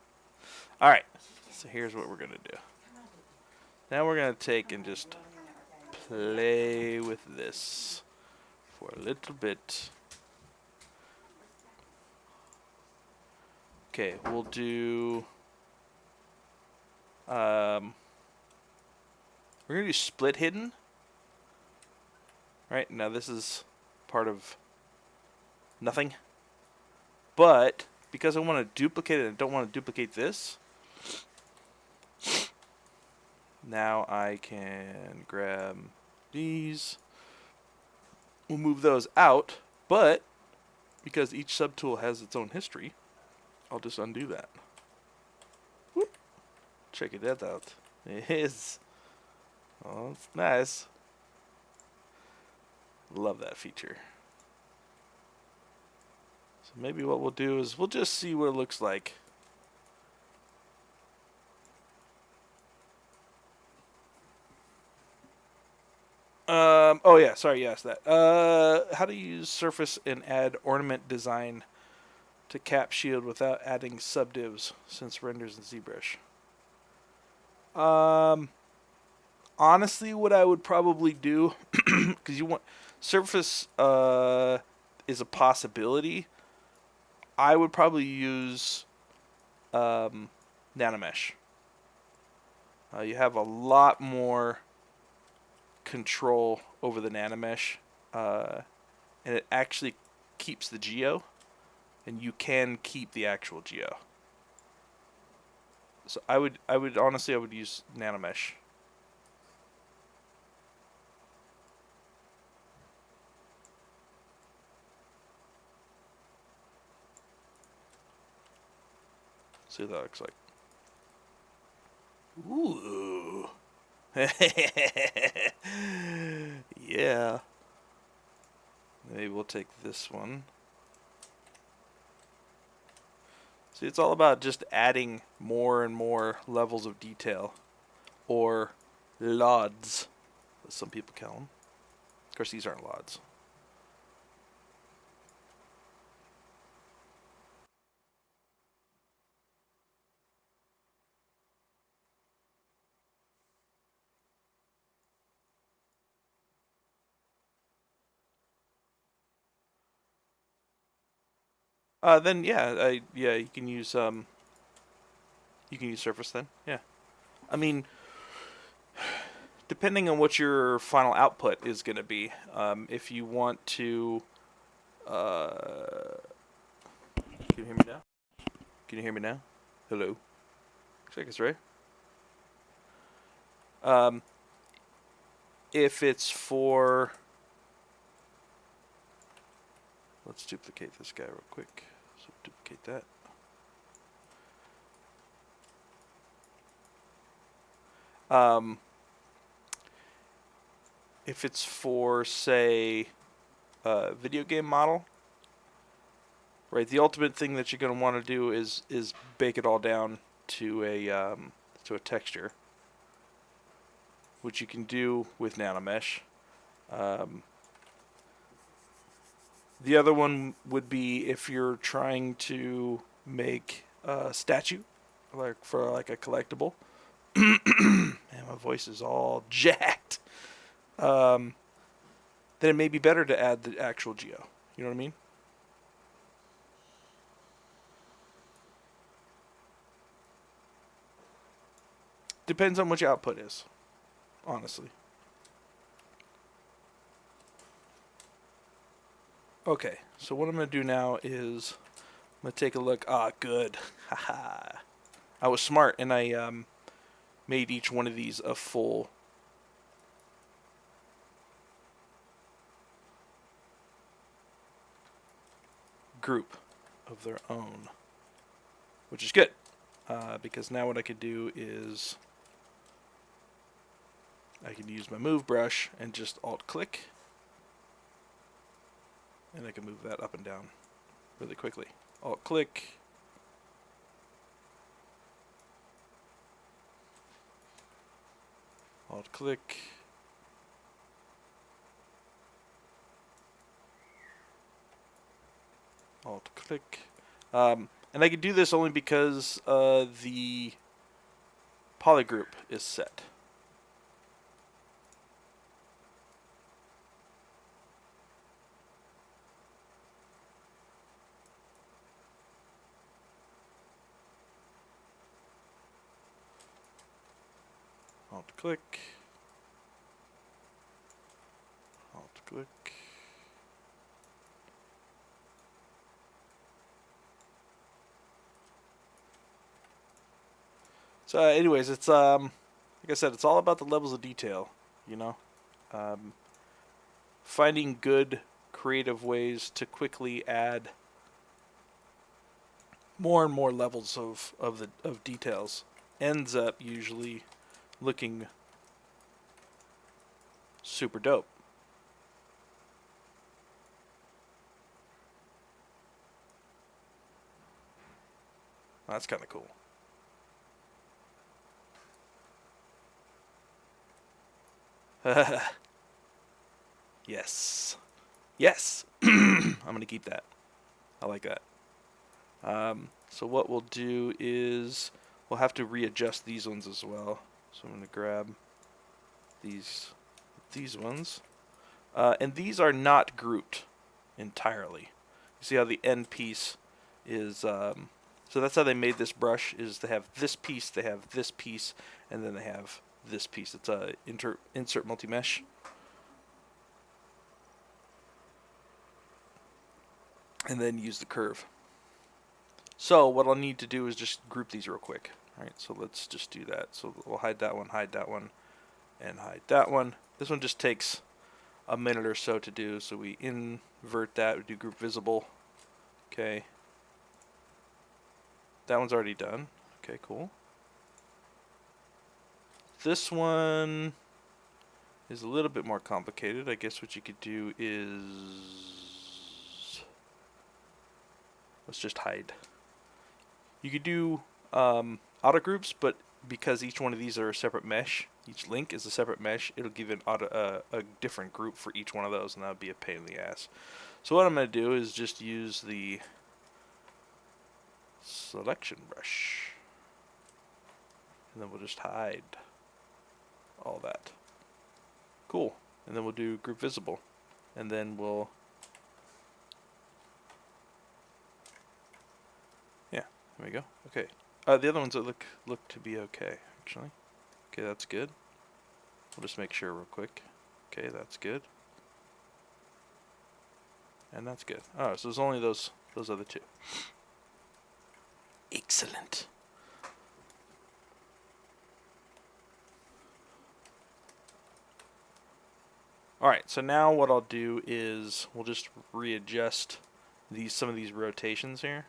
Alright, so here's what we're going to do. Now we're going to take and just play with this for a little bit. Okay, we'll do... we're going to do split hidden. Right, now this is part of nothing. But, because I want to duplicate it and don't want to duplicate this, now I can grab these. We'll move those out, but because each subtool has its own history, I'll just undo that. Whoop. Check that out. It is. Oh, it's nice. Love that feature. So maybe what we'll do is we'll just see what it looks like. Oh yeah, sorry, you asked that. How to use surface and add ornament design to cap shield without adding subdivs since renders in ZBrush. Honestly, what I would probably do, because you want surface is a possibility. I would probably use nanomesh. You have a lot more control over the nanomesh, and it actually keeps the geo, and you can keep the actual geo. So I would honestly I would use nanomesh. See what that looks like. Ooh. Yeah. Maybe we'll take this one. See, it's all about just adding more and more levels of detail. Or LODs, as some people call them. Of course, these aren't LODs. Then yeah, you can use surface then. Yeah. I mean, depending on what your final output is going to be, if you want to, can you hear me now? Can you hear me now? Hello. Check this right. Um, if it's for, let's duplicate this guy real quick. So duplicate that. If it's for, say, a video game model, right? The ultimate thing that you're going to want to do is bake it all down to a texture, which you can do with nanomesh. The other one would be if you're trying to make a statue, like for like a collectible. Man, my voice is all jacked. Then it may be better to add the actual geo. You know what I mean? Depends on what your output is, honestly. Okay, so what I'm going to do now is I'm going to take a look. Ah, good. Haha. I was smart, and I made each one of these a full group of their own, which is good, because now what I could do is I can use my move brush and just alt-click, and I can move that up and down really quickly. Alt-click. Alt-click. Alt-click. And I can do this only because the polygroup is set. Alt-click. Alt-click. So, anyways, it's like I said, it's all about the levels of detail. You know, finding good creative ways to quickly add more and more levels of details ends up usually looking super dope. That's kind of cool. Yes. Yes. I'm going to keep that. I like that. So what we'll do is we'll have to readjust these ones as well. So I'm going to grab these ones. And these are not grouped entirely. You see how the end piece is... so that's how they made this brush, is they have this piece, and then they have this piece. It's a insert multi-mesh. And then use the curve. So what I'll need to do is just group these real quick. Alright, so let's just do that. So we'll hide that one, and hide that one. This one just takes a minute or so to do, so we invert that, we do group visible. Okay. That one's already done. Okay, cool. This one is a little bit more complicated. I guess what you could do is... let's just hide. You could do auto groups, but because each one of these are a separate mesh, each link is a separate mesh, it'll give an a different group for each one of those, and that would be a pain in the ass. So what I'm going to do is just use the selection brush, and then we'll just hide all that. Cool. And then we'll do group visible, and then we'll... yeah, there we go. Okay. The other ones that look to be okay, actually. Okay, that's good. We'll just make sure real quick. Okay, that's good. And that's good. Oh, so there's only those other two. Excellent. Alright, so now what I'll do is we'll just readjust some of these rotations here.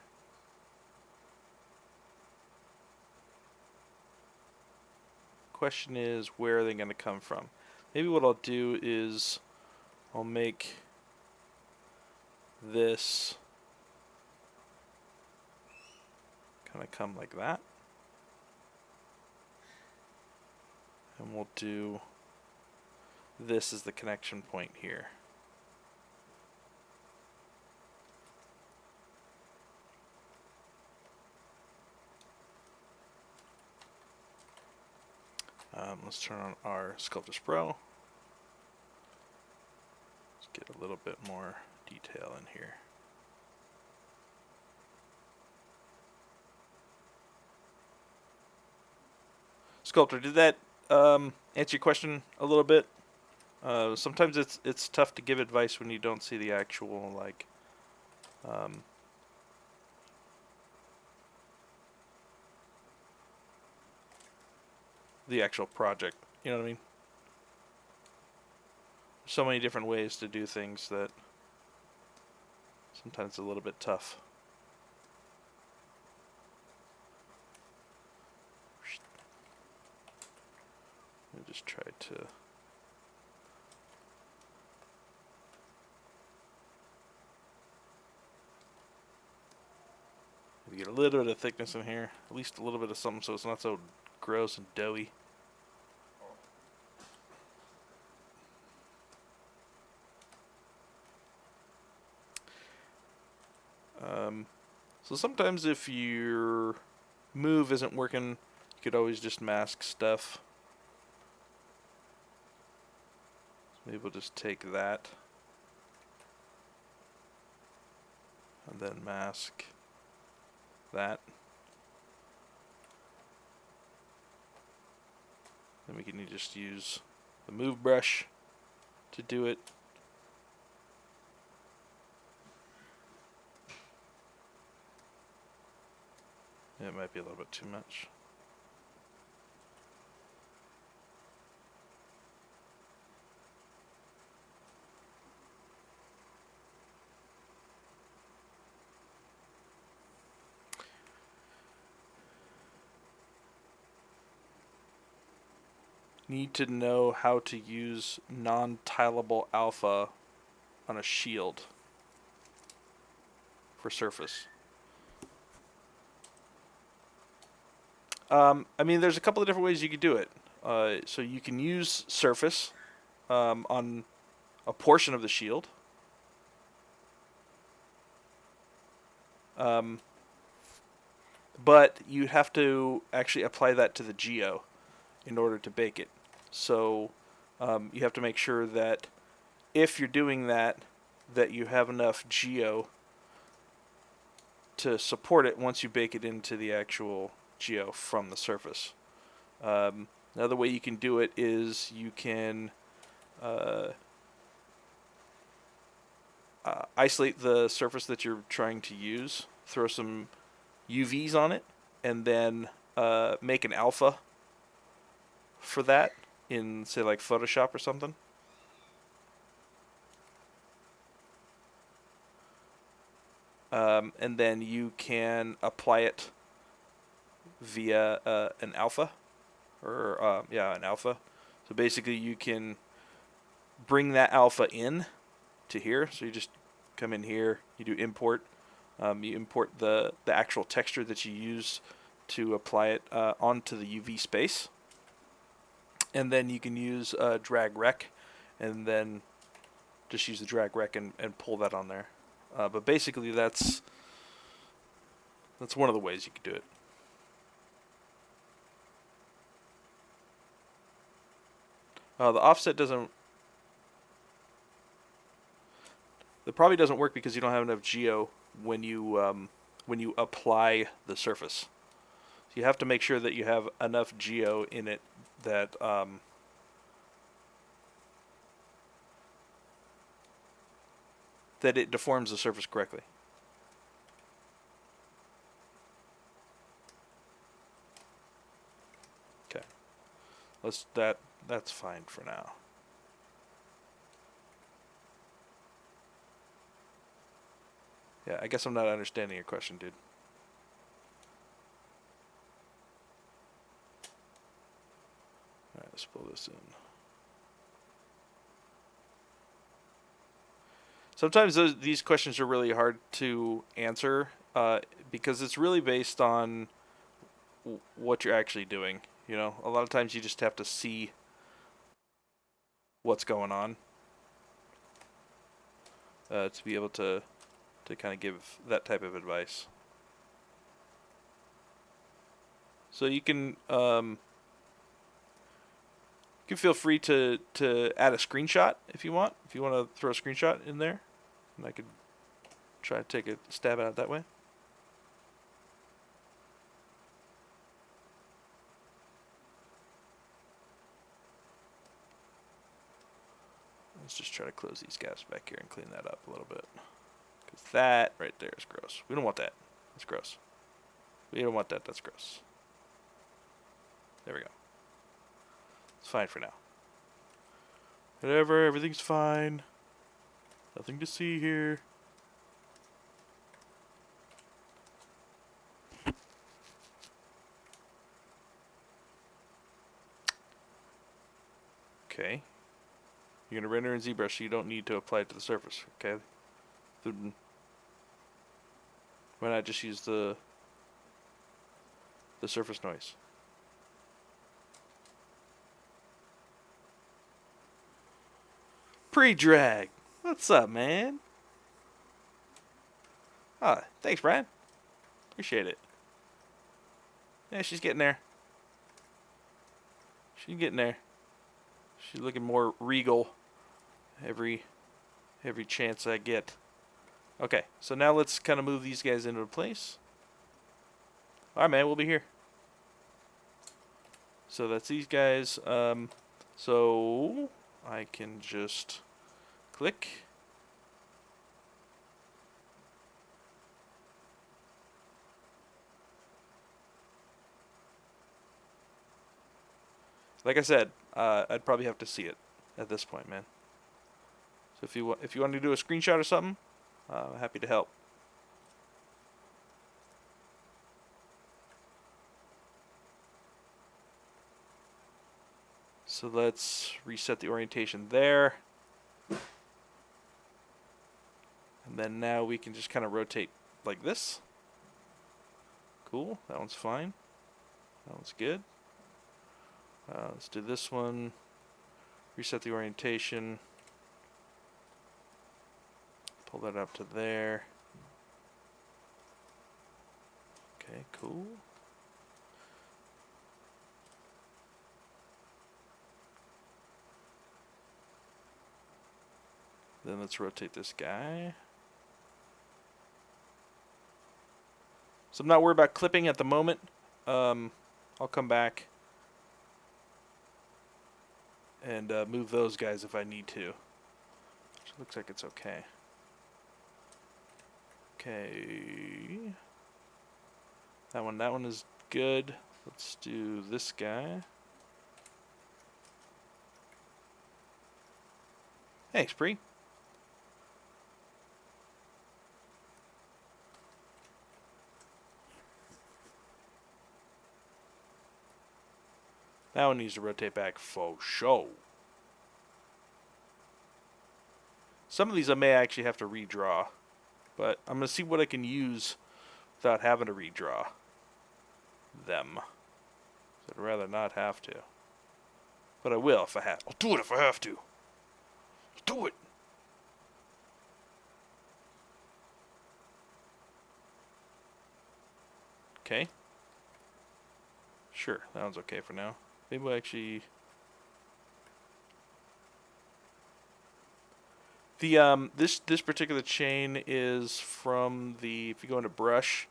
Question is, where are they going to come from? Maybe what I'll do is I'll make this kind of come like that. And we'll do this as the connection point here. Let's turn on our Sculptus Pro. Let's get a little bit more detail in here. Sculptor, did that answer your question a little bit? Sometimes it's tough to give advice when you don't see the actual, like, the actual project. You know what I mean? So many different ways to do things that sometimes it's a little bit tough. Let me just try to... get a little bit of thickness in here, at least a little bit of something, so it's not so gross and doughy. So sometimes if your move isn't working, you could always just mask stuff. So maybe we'll just take that and then mask that. Then we can just use the move brush to do it. It might be a little bit too much. Need to know how to use non-tileable alpha on a shield for surface. I mean, there's a couple of different ways you could do it. So you can use surface on a portion of the shield. But you have to actually apply that to the geo in order to bake it. So you have to make sure that if you're doing that, that you have enough geo to support it once you bake it into the actual geo from the surface. Another way you can do it is you can isolate the surface that you're trying to use, throw some UVs on it, and then make an alpha for that in, say, like Photoshop or something. And then you can apply it via an alpha, or an alpha. So basically, you can bring that alpha in to here. So you just come in here, you do import. You import the actual texture that you use to apply it onto the UV space. And then you can use drag rec, and then just use the drag rec and pull that on there. But basically, that's one of the ways you could do it. The offset doesn't. It probably doesn't work because you don't have enough geo when you apply the surface. So you have to make sure that you have enough geo in it that that it deforms the surface correctly. Okay, that's fine for now. Yeah, I guess I'm not understanding your question, dude. Alright, let's pull this in. Sometimes these questions are really hard to answer because it's really based on what you're actually doing. You know, a lot of times you just have to see what's going on to be able to kind of give that type of advice. So you can feel free to add a screenshot if you want. If you want to throw a screenshot in there, and I could try to take a stab at it that way. Let's just try to close these gaps back here and clean that up a little bit. Because that right there is gross. We don't want that. That's gross. We don't want that. That's gross. There we go. It's fine for now. Whatever, everything's fine. Nothing to see here. Okay. You're going to render in ZBrush, so you don't need to apply it to the surface, okay? Why not just use the surface noise? Pre-drag. What's up, man? Ah, thanks, Brian. Appreciate it. Yeah, she's getting there. She's getting there. She's looking more regal every chance I get. Okay, so now let's kind of move these guys into place. Alright, man, we'll be here. So that's these guys. So I can just click. Like I said, I'd probably have to see it at this point, man. So if you want to do a screenshot or something, happy to help. So let's reset the orientation there. And then now we can just kind of rotate like this. Cool, that one's fine. That one's good. Let's do this one. Reset the orientation. Pull that up to there. Okay, cool. Then let's rotate this guy. So I'm not worried about clipping at the moment. I'll come back and move those guys if I need to. Which looks like it's okay. Okay. That one is good. Let's do this guy. Thanks, Bree. That one needs to rotate back for sure. Some of these I may actually have to redraw, but I'm going to see what I can use without having to redraw them. So I'd rather not have to. But I will if I have. I'll do it if I have to. I'll do it. Okay. Sure, that one's okay for now. Maybe we'll actually... This particular chain is from the, if you go into brush,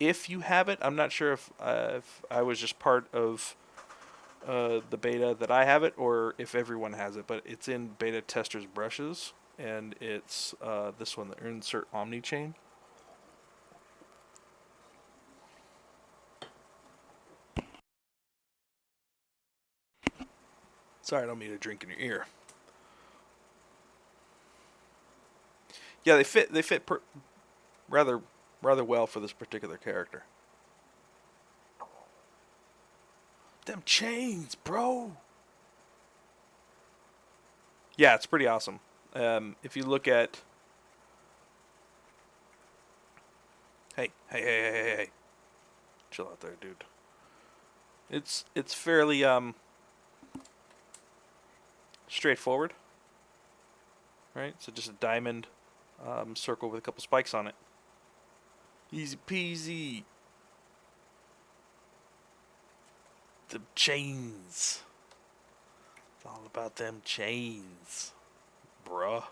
if you have it, I'm not sure if I was just part of the beta that I have it or if everyone has it, but it's in beta testers brushes, and it's this one, the insert omni chain. Sorry, I don't mean to drink in your ear. Yeah, they fit rather well for this particular character. Them chains, bro. Yeah, it's pretty awesome. If you look at, hey, chill out there, dude. It's fairly straightforward, right? So just a diamond circle with a couple spikes on it. Easy peasy. The chains. It's all about them chains, bruh.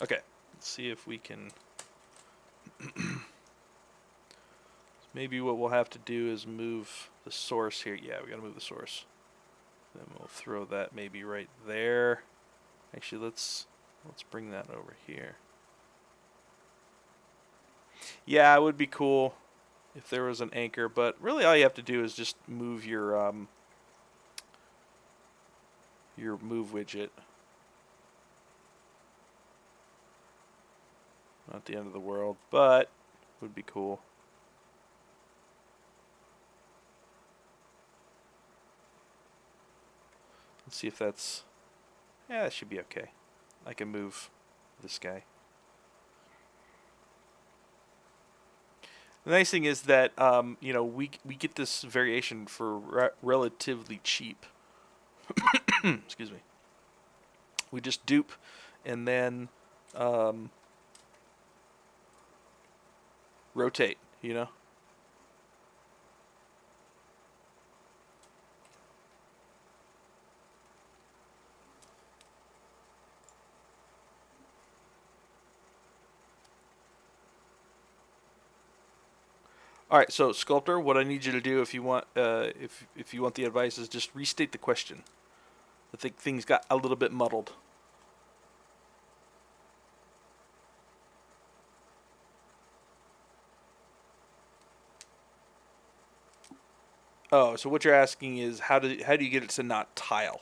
Okay, let's see if we can... Maybe what we'll have to do is move the source here. Yeah, we gotta move the source. Then we'll throw that maybe right there. Actually, let's bring that over here. Yeah, it would be cool if there was an anchor, but really all you have to do is just move your move widget. Not the end of the world, but would be cool. Let's see if that's... Yeah, that should be okay. I can move this guy. The nice thing is that we get this variation for relatively cheap. Excuse me. We just dupe and then rotate, you know? All right, so sculptor, what I need you to do, if you want, if you want the advice, is just restate the question. I think things got a little bit muddled. Oh, so what you're asking is how do you get it to not tile?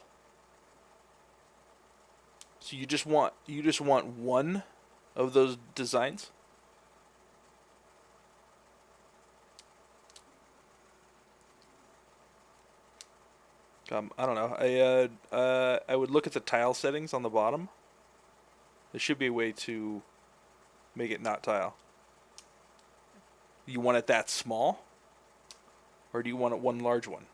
So you just want one of those designs? I don't know. I would look at the tile settings on the bottom. There should be a way to make it not tile. You want it that small? Or do you want it one large one?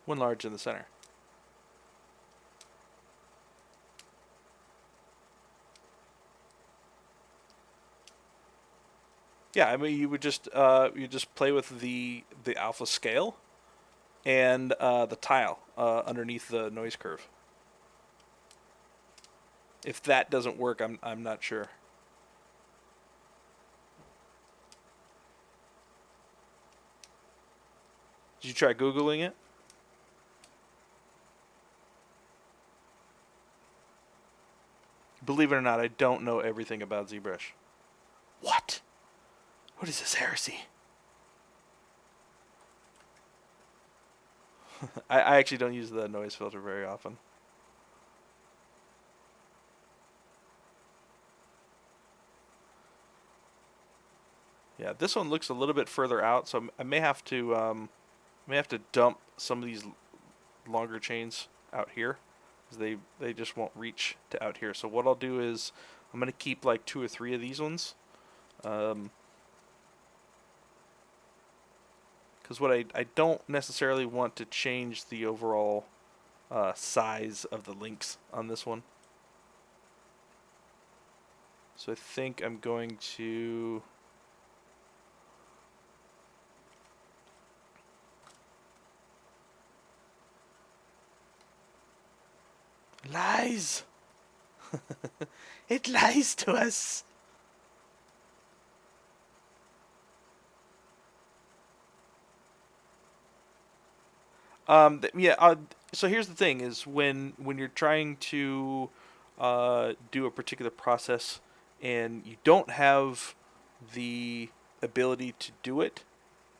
One large in the center. Yeah, I mean, you just play with the alpha scale and the tile underneath the noise curve. If that doesn't work, I'm not sure. Did you try Googling it? Believe it or not, I don't know everything about ZBrush. What? What is this heresy? I actually don't use the noise filter very often. Yeah, this one looks a little bit further out, so I may have to dump some of these longer chains out here, because they just won't reach to out here. So what I'll do is I'm gonna keep like 2 or 3 of these ones, because what I don't necessarily want to change the overall size of the links on this one. So I think I'm going to lies. It lies to us. Yeah. So here's the thing: is when you're trying to do a particular process and you don't have the ability to do it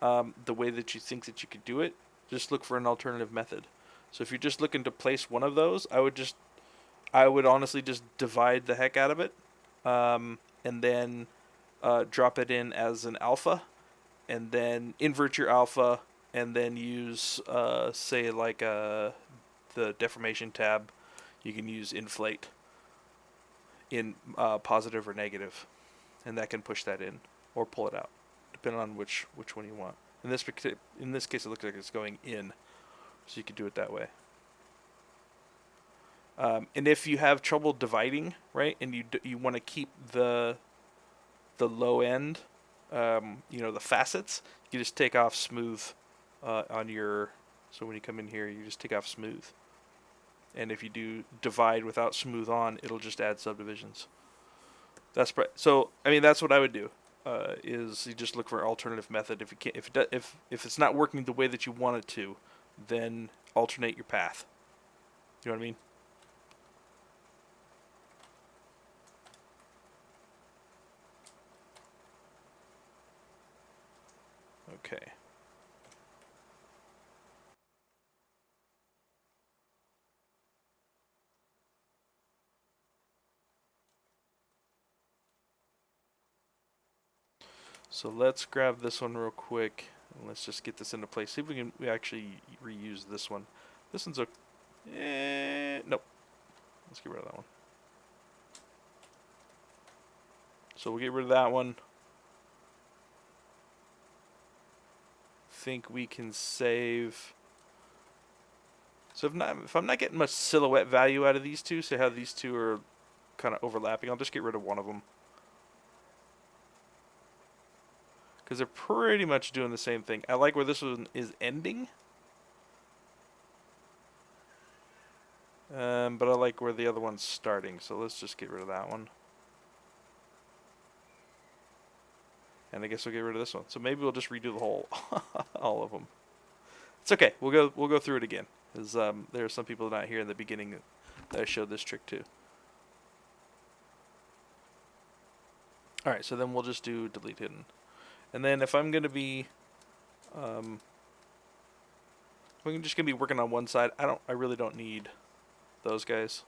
the way that you think that you could do it, just look for an alternative method. So if you're just looking to place one of those, I would honestly just divide the heck out of it, and then drop it in as an alpha, and then invert your alpha, and then use say like the deformation tab. You can use inflate in positive or negative, and that can push that in or pull it out, depending on which one you want. In this case, it looks like it's going in, so you could do it that way. And if you have trouble dividing, right, and you want to keep the low end, the facets, you just take off smooth on your. So when you come in here, you just take off smooth. And if you do divide without smooth on, it'll just add subdivisions. So. I mean, that's what I would do. Is you just look for an alternative method. If you can't, if it's not working the way that you want it to, then alternate your path. You know what I mean? Okay. So let's grab this one real quick, and let's just get this into place. See if we actually reuse this one. This one's a nope. Let's get rid of that one. So we'll get rid of that one. Think we can save. So if I'm not getting much silhouette value out of these two, say how these two are kind of overlapping, I'll just get rid of one of them. Because they're pretty much doing the same thing. I like where this one is ending. But I like where the other one's starting. So let's just get rid of that one. And I guess we'll get rid of this one. So maybe we'll just redo the whole, all of them. It's okay. We'll go through it again. Because there are some people not here in the beginning that I showed this trick to. All right. So then we'll just do delete hidden. And then if I'm going to be, we're just going to be working on one side. I really don't need those guys.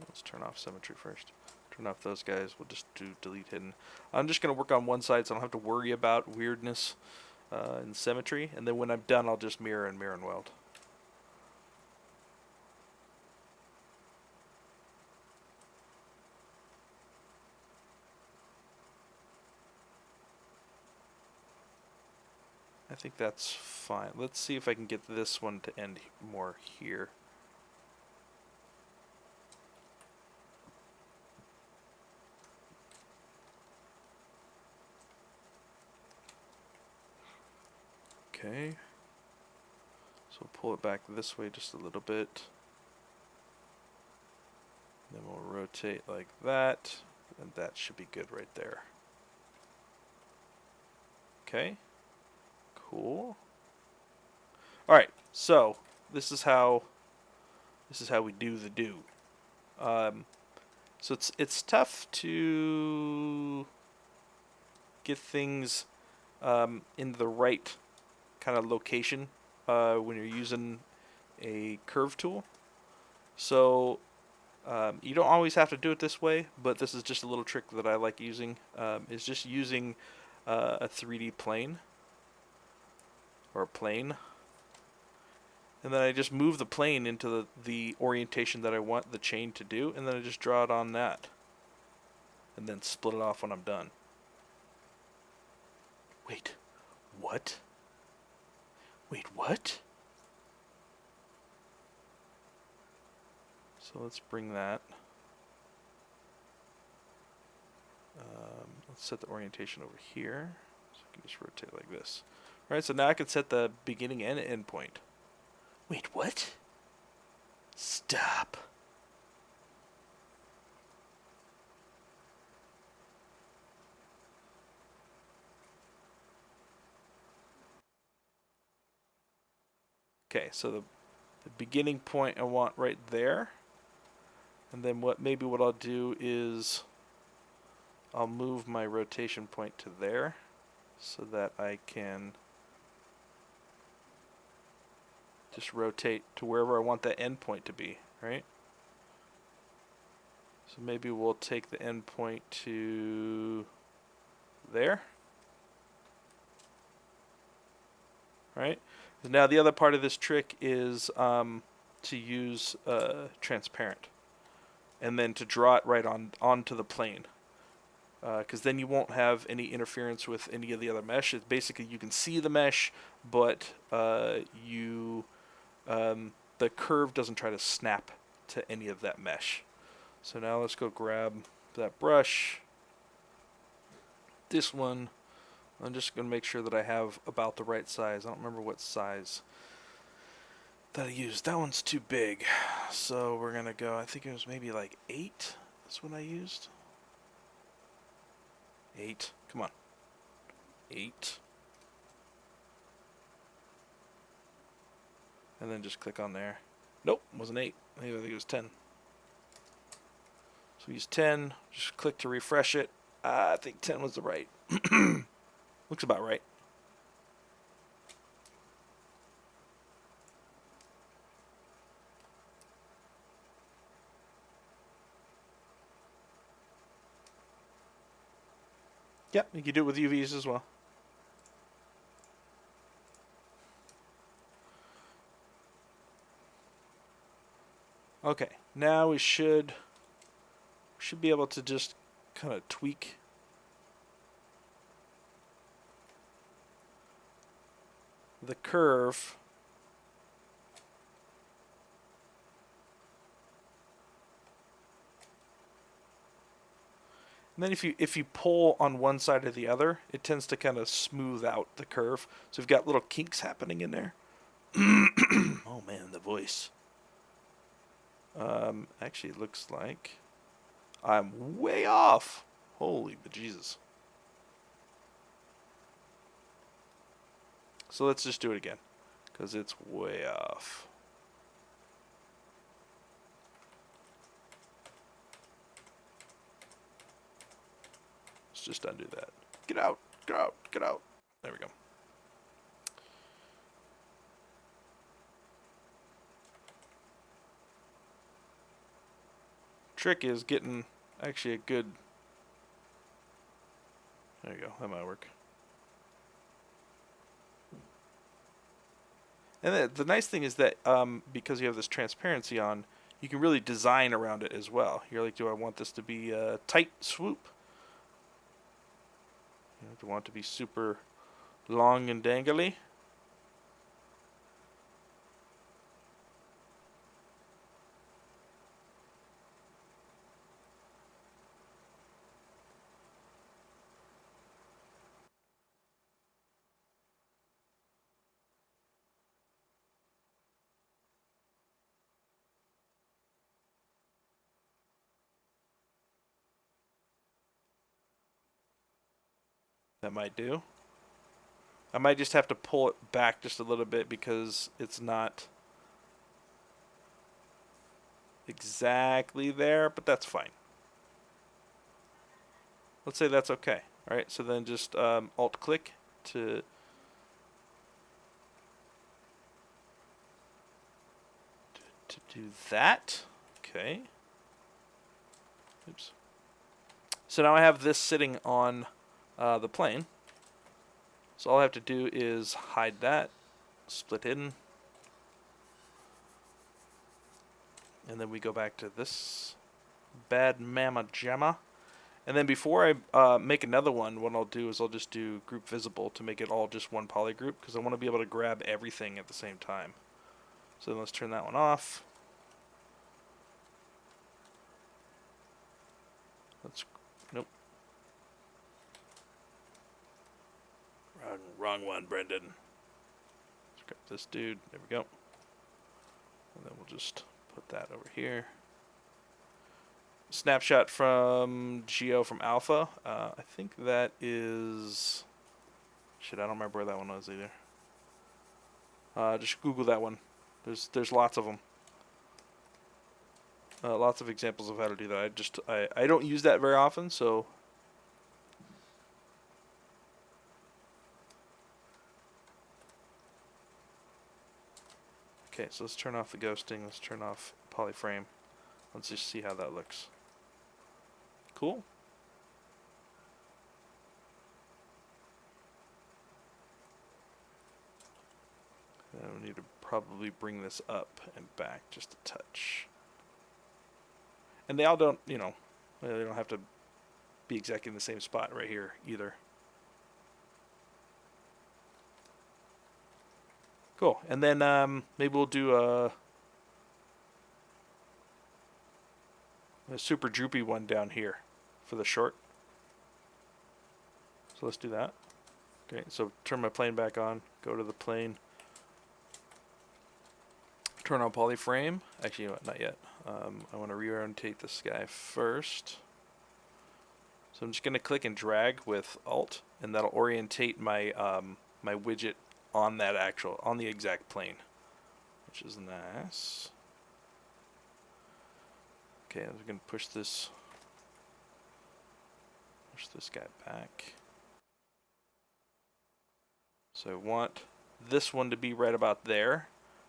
Let's turn off symmetry first. Turn off those guys. We'll just do delete hidden. I'm just going to work on one side so I don't have to worry about weirdness. in symmetry, and then when I'm done, I'll just mirror and weld. I think that's fine. Let's see if I can get this one to end more here. Okay. So we'll pull it back this way just a little bit. Then we'll rotate like that, and that should be good right there. Okay. Cool. All right. So this is how we do the do. So it's tough to get things in the right kind of location when you're using a curve tool. So you don't always have to do it this way, but this is just a little trick that I like using. Is just using a 3D plane or a plane, and then I just move the plane into the orientation that I want the chain to do, and then I just draw it on that, and then split it off when I'm done. Wait, what? Wait, what? So let's bring that. Let's set the orientation over here. So I can just rotate like this. Alright, so now I can set the beginning and end point. Wait, what? Stop. Okay, so the beginning point I want right there. And then what I'll do is I'll move my rotation point to there so that I can just rotate to wherever I want that end point to be, right? So maybe we'll take the end point to there. Right? Now the other part of this trick is to use transparent, and then to draw it right onto the plane, because then you won't have any interference with any of the other mesh. It's basically you can see the mesh, but the curve doesn't try to snap to any of that mesh. So now let's go grab that brush, this one. I'm just going to make sure that I have about the right size. I don't remember what size that I used. That one's too big. So we're going to go, I think it was maybe like 8. That's what I used. 8. Come on. 8. And then just click on there. Nope, it wasn't 8. I think it was 10. So we use 10. Just click to refresh it. I think 10 was the right. Looks about right. Yep, you can do it with UVs as well. Okay, now we should be able to just kind of tweak the curve and then if you pull on one side or the other, it tends to kind of smooth out the curve. So we've got little kinks happening in there. Oh man, the voice. Actually, it looks like I'm way off. Holy bejesus. So let's just do it again, because it's way off. Let's just undo that. Get out, get out, get out. There we go. Trick is getting actually a good... There you go, that might work. And the nice thing is that because you have this transparency on, you can really design around it as well. You're like, do I want this to be a tight swoop? Do I want it to be super long and dangly? That might do. I might just have to pull it back just a little bit because it's not exactly there, but that's fine. Let's say that's okay. All right, so then just Alt-click to do that. Okay. Oops. So now I have this sitting on the plane. So all I have to do is hide that, split hidden, and then we go back to this bad mama jamma. And then before I make another one, what I'll do is I'll just do group visible to make it all just one poly group because I want to be able to grab everything at the same time. So then let's turn that one off. Nope. Wrong one, Brendon. Let's grab this dude. There we go. And then we'll just put that over here. Snapshot from Geo from Alpha. I think that is... Shit, I don't remember where that one was either. Just Google that one. There's lots of them. Lots of examples of how to do that. I don't use that very often, so... Okay, so let's turn off the ghosting. Let's turn off polyframe. Let's just see how that looks. Cool. And we need to probably bring this up and back just a touch. And they all don't, they don't have to be exactly in the same spot right here either. Cool. And then maybe we'll do a super droopy one down here for the short. So let's do that. Okay, so turn my plane back on, go to the plane, turn on polyframe. Actually, you know what, not yet. I want to reorientate this guy first. So I'm just going to click and drag with Alt, and that'll orientate my my widget on the exact plane, which is nice. Okay, I'm going to push this guy back. So I want this one to be right about there.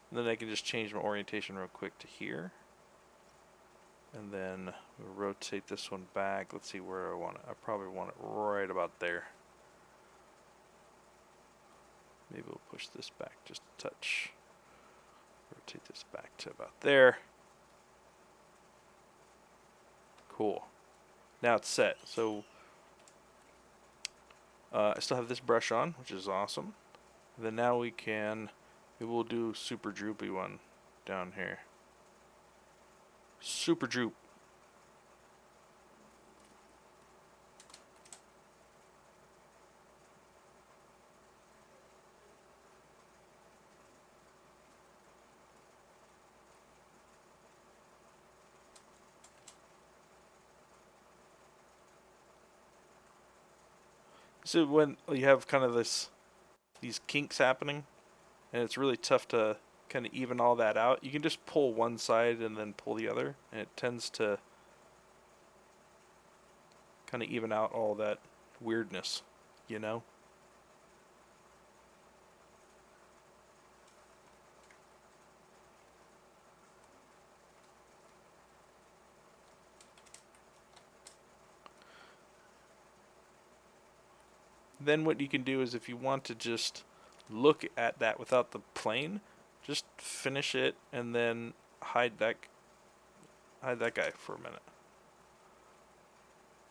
And then I can just change my orientation real quick to here. And then we'll rotate this one back. Let's see where I want it. I probably want it right about there. Maybe we'll push this back just a touch. Rotate this back to about there. Cool. Now it's set. So I still have this brush on, which is awesome. And then now maybe we'll do super droopy one down here. Super droop. So when you have kind of these kinks happening, and it's really tough to kind of even all that out, you can just pull one side and then pull the other, and it tends to kind of even out all that weirdness, you know? Then what you can do is if you want to just look at that without the plane, just finish it and then hide that guy for a minute.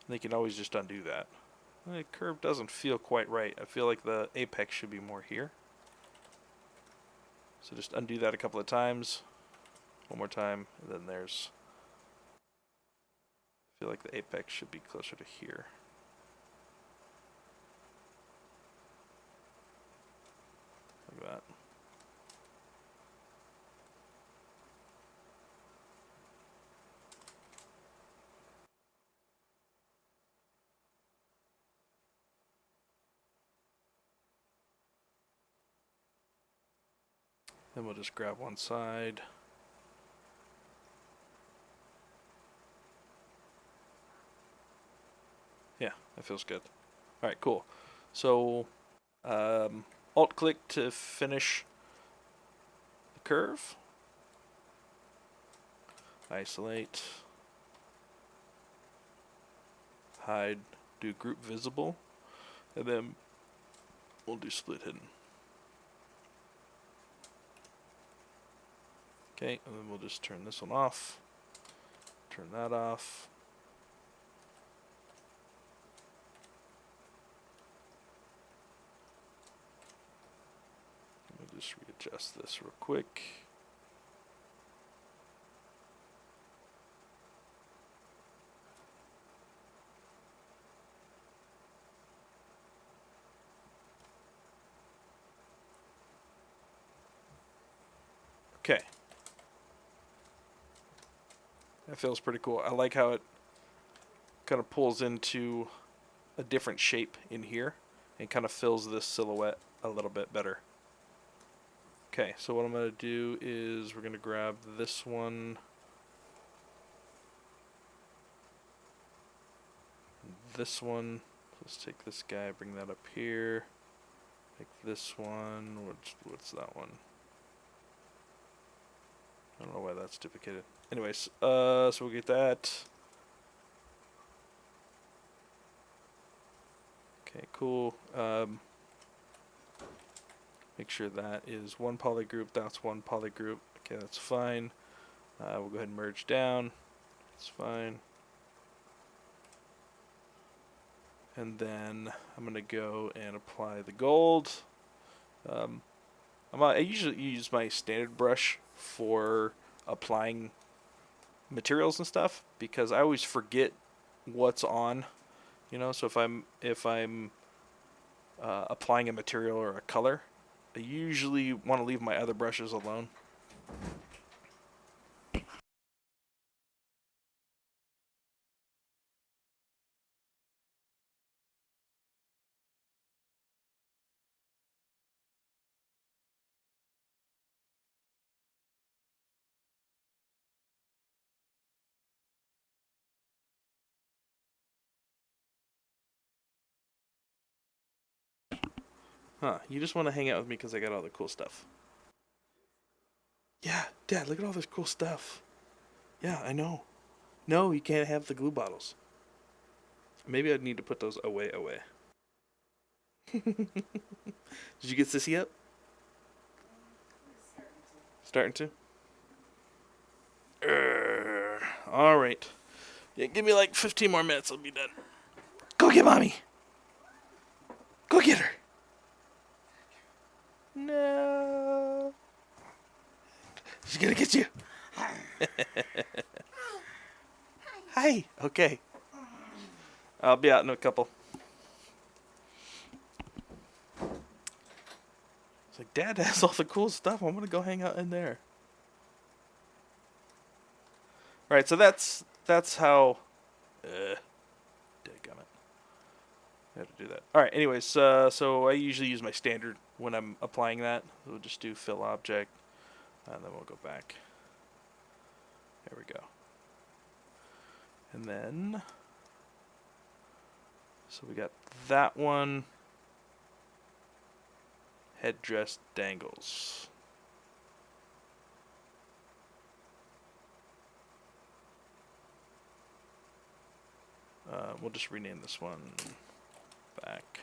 They can always just undo that. The curve doesn't feel quite right. I feel like the apex should be more here. So just undo that a couple of times. One more time, and then there's... I feel like the apex should be closer to here. Like that. Then we'll just grab one side. Yeah, that feels good. Alright, cool. So, alt-click to finish the curve. Isolate. Hide. Do group visible. And then we'll do split hidden. Okay, and then we'll just turn this one off. Turn that off. Let me just readjust this real quick. Okay. That feels pretty cool. I like how it kind of pulls into a different shape in here and kind of fills this silhouette a little bit better. Okay, so what I'm going to do is we're going to grab this one, this one. Let's take this guy, bring that up here. Take this one. What's that one? I don't know why that's duplicated. Anyways, so we'll get that. Okay, cool. Make sure that is one poly group. That's one poly group. Okay, that's fine. We'll go ahead and merge down. That's fine. And then I'm going to go and apply the gold. I usually use my standard brush for applying materials and stuff because I always forget what's on, you know. So if I'm applying a material or a color, I usually want to leave my other brushes alone. Huh, you just want to hang out with me because I got all the cool stuff. Yeah, Dad, look at all this cool stuff. Yeah, I know. No, you can't have the glue bottles. Maybe I'd need to put those away. Did you get Sissy up? Starting to? Alright. Yeah, give me like 15 more minutes, I'll be done. Go get Mommy! Go get her! No. She's gonna get you. Hi. Okay. I'll be out in a couple. It's like, Dad has all the cool stuff. I'm gonna go hang out in there. Alright, so that's how... Dadgummit. I have to do that. Alright, anyways, so I usually use my standard when I'm applying that. We'll just do fill object, and then we'll go back. There we go. And then... So we got that one. Headdress dangles. We'll just rename this one back.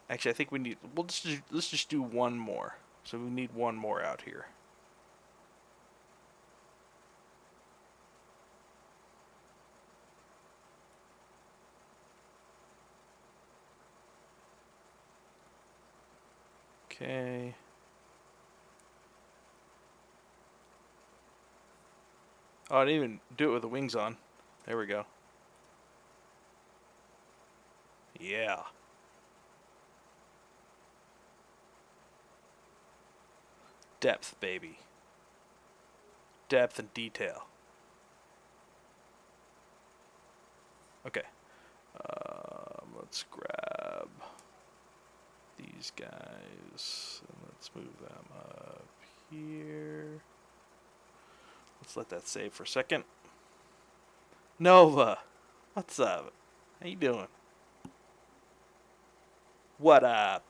Actually, I think we need. Let's just do one more. So we need one more out here. Okay. Oh, I didn't even do it with the wings on. There we go. Yeah. Depth, baby. Depth and detail. Okay. Let's grab these guys and let's move them up here. Let's let that save for a second. Nova, what's up? How you doing? What up?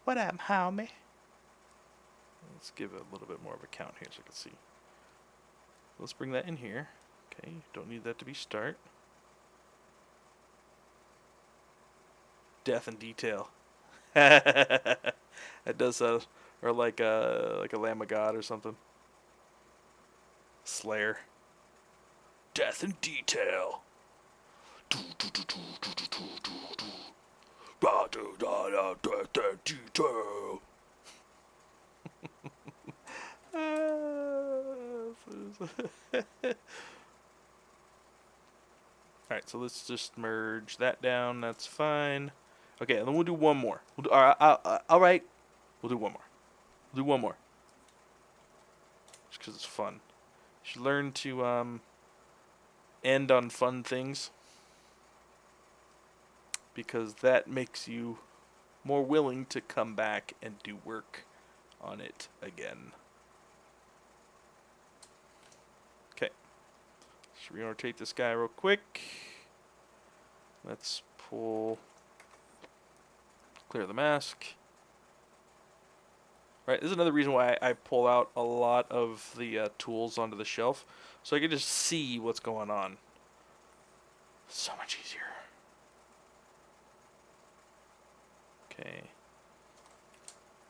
What up, homie? Let's give it a little bit more of a count here so I can see. Let's bring that in here. Okay, don't need that to be start. Death and detail. That does sound, or like a Lamb of God or something. Slayer. Death and detail. Death and detail. Alright, so let's just merge that down. That's fine. Okay, and then we'll do one more. Alright. We'll do one more. We'll do one more. Just because it's fun. You should learn to end on fun things. Because that makes you more willing to come back and do work on it again. Okay. Let's re-rotate this guy real quick. Let's clear the mask. Right, this is another reason why I pull out a lot of the tools onto the shelf, so I can just see what's going on. So much easier. Okay.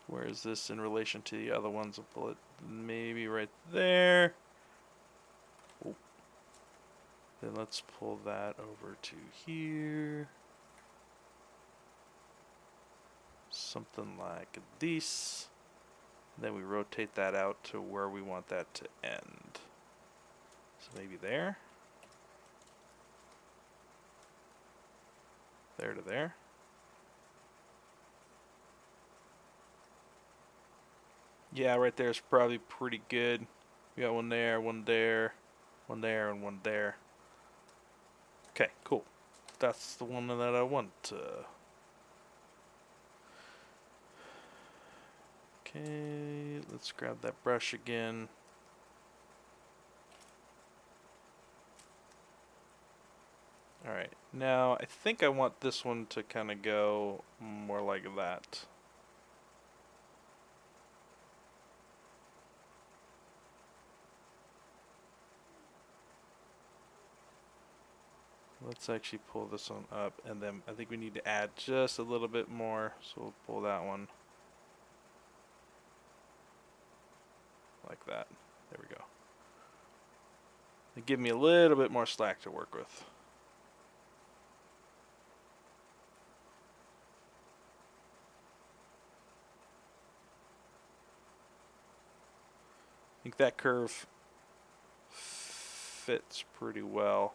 Where is this in relation to the other ones? I'll pull it maybe right there. Oh. Then let's pull that over to here. Something like this. Then we rotate that out to where we want that to end. So maybe there. There to there. Yeah, right there is probably pretty good. We got one there, one there, one there, and one there. Okay, cool. That's the one that I want. Okay, let's grab that brush again. Alright, now I think I want this one to kind of go more like that. Let's actually pull this one up, and then I think we need to add just a little bit more, so we'll pull that one. Like that. There we go. They give me a little bit more slack to work with. I think that curve fits pretty well.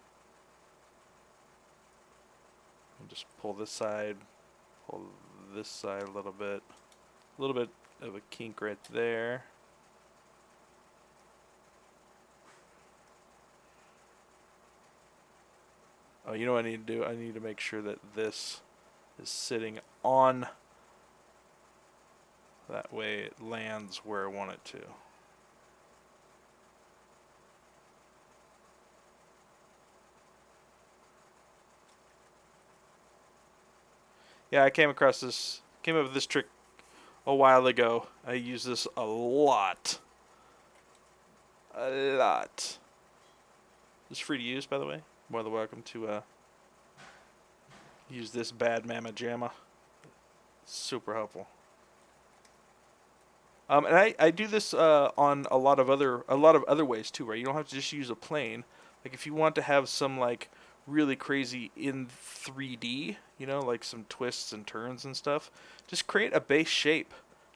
I'll just pull this side, pull this side a little bit. A little bit of a kink right there. Oh, you know what I need to do? I need to make sure that this is sitting on. That way it lands where I want it to. Yeah, I came up with this trick a while ago. I use this a lot. A lot. It's free to use, by the way. more than welcome to use this bad mama jamma. Super helpful. And I do this on a lot of other ways too, right? You don't have to just use a plane. Like if you want to have some like really crazy in 3D, like some twists and turns and stuff, just create a base shape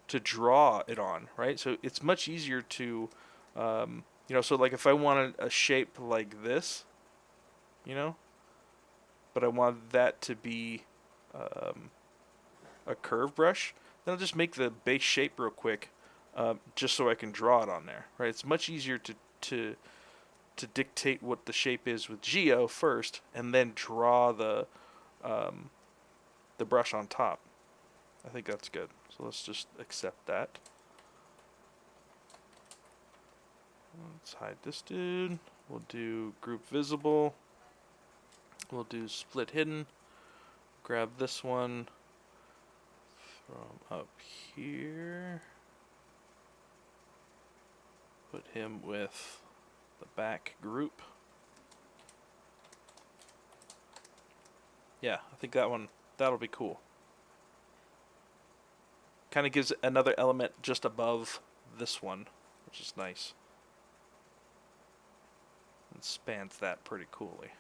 to draw it on, right? So it's much easier to, so like if I wanted a shape like this, but I want that to be a curve brush, then I'll just make the base shape real quick, just so I can draw it on there, right? It's much easier to dictate what the shape is with Geo first, and then draw the brush on top. I think that's good. So let's just accept that. Let's hide this dude. We'll do group visible. We'll do split hidden. Grab this one from up here. Put him with the back group. Yeah, I think that'll be cool. Kind of gives another element just above this one, which is nice. And spans that pretty coolly.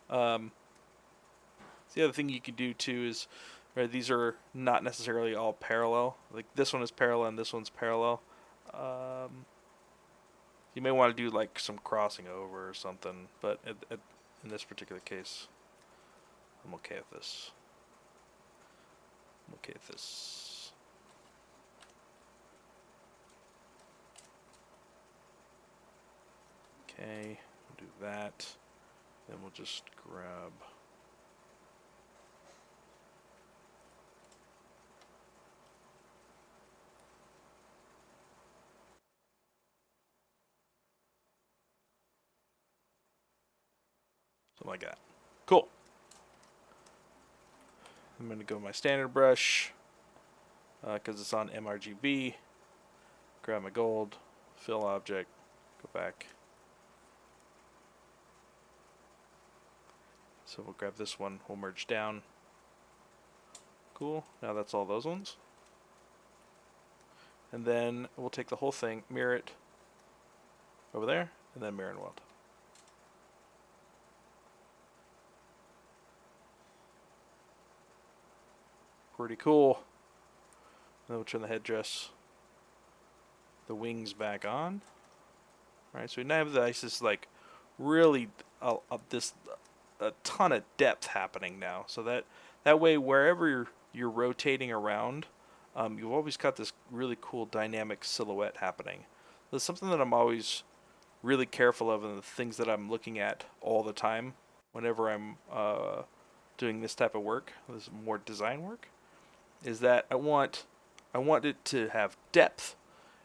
The other thing you could do too is, right, these are not necessarily all parallel. Like this one is parallel and this one's parallel. You may want to do like some crossing over or something, but in this particular case, I'm okay with this. I'm okay with this. Okay, we'll do that. Then we'll just grab something like that. Cool. I'm going to go with my standard brush because it's on mRGB. Grab my gold, fill object, go back. So we'll grab this one, we'll merge down. Cool, now that's all those ones. And then we'll take the whole thing, mirror it over there, and then mirror and weld. Pretty cool. Then we'll turn the headdress, the wings back on. Alright, so we now have this like really a ton of depth happening now. So that way, wherever you're rotating around, you've always got this really cool dynamic silhouette happening. That's something that I'm always really careful of, and the things that I'm looking at all the time whenever I'm doing this type of work, this more design work, is that I want it to have depth,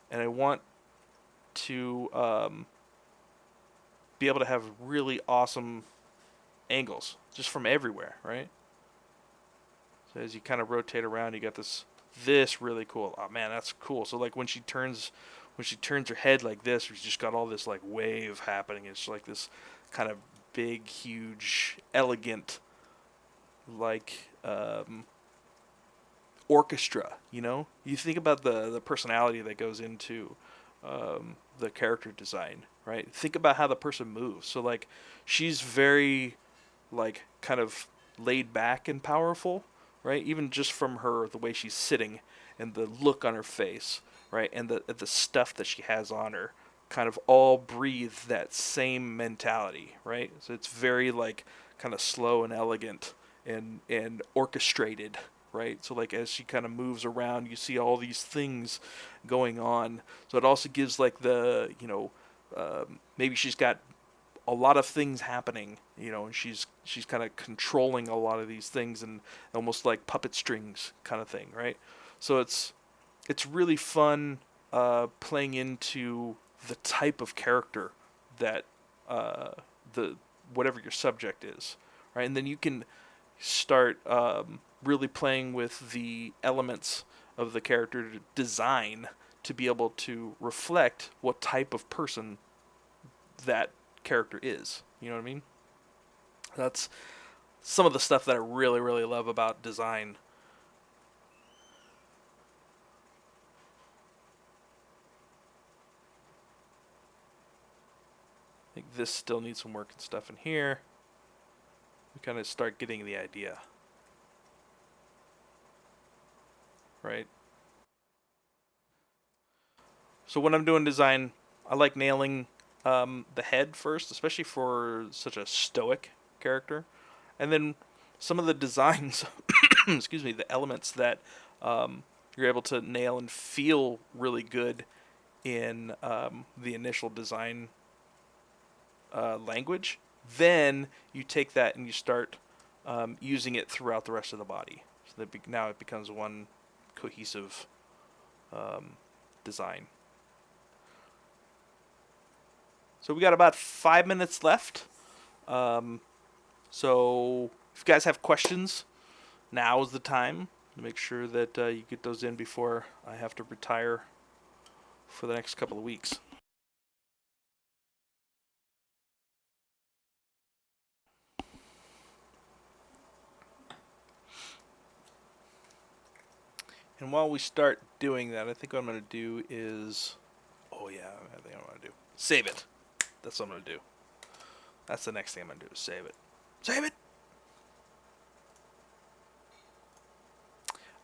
and I want to be able to have really awesome angles just from everywhere, right? So as you kind of rotate around, you got this really cool. Oh man, that's cool. So like when she turns her head like this, she's just got all this like wave happening. It's like this kind of big, huge, elegant, like orchestra. You think about the personality that goes into the character design, right? Think about how the person moves. So like she's very like kind of laid back and powerful, right? Even just from the way she's sitting and the look on her face, right? And the stuff that she has on her kind of all breathe that same mentality, right? So it's very like kind of slow and elegant and orchestrated, right? So like as she kind of moves around, you see all these things going on. So it also gives like the, maybe she's got a lot of things happening, and she's kind of controlling a lot of these things, and almost like puppet strings kind of thing, right? So it's really fun playing into the type of character that the whatever your subject is, right? And then you can start really playing with the elements of the character design to be able to reflect what type of person that character is. You know what I mean? That's some of the stuff that I really, really love about design. I think this still needs some work and stuff in here. We kind of start getting the idea. Right? So when I'm doing design, I like nailing the head first, especially for such a stoic character. And then some of the designs, excuse me, the elements that you're able to nail and feel really good in the initial design language. Then you take that and you start using it throughout the rest of the body. So that now it becomes one cohesive design. So we got about 5 minutes left. So if you guys have questions, now is the time to make sure that you get those in before I have to retire for the next couple of weeks. And while we start doing that, I think what I'm going to do is... Oh, yeah, I think I'm going to do... Save it. That's what I'm going to do. That's the next thing I'm going to do is save it. Save it!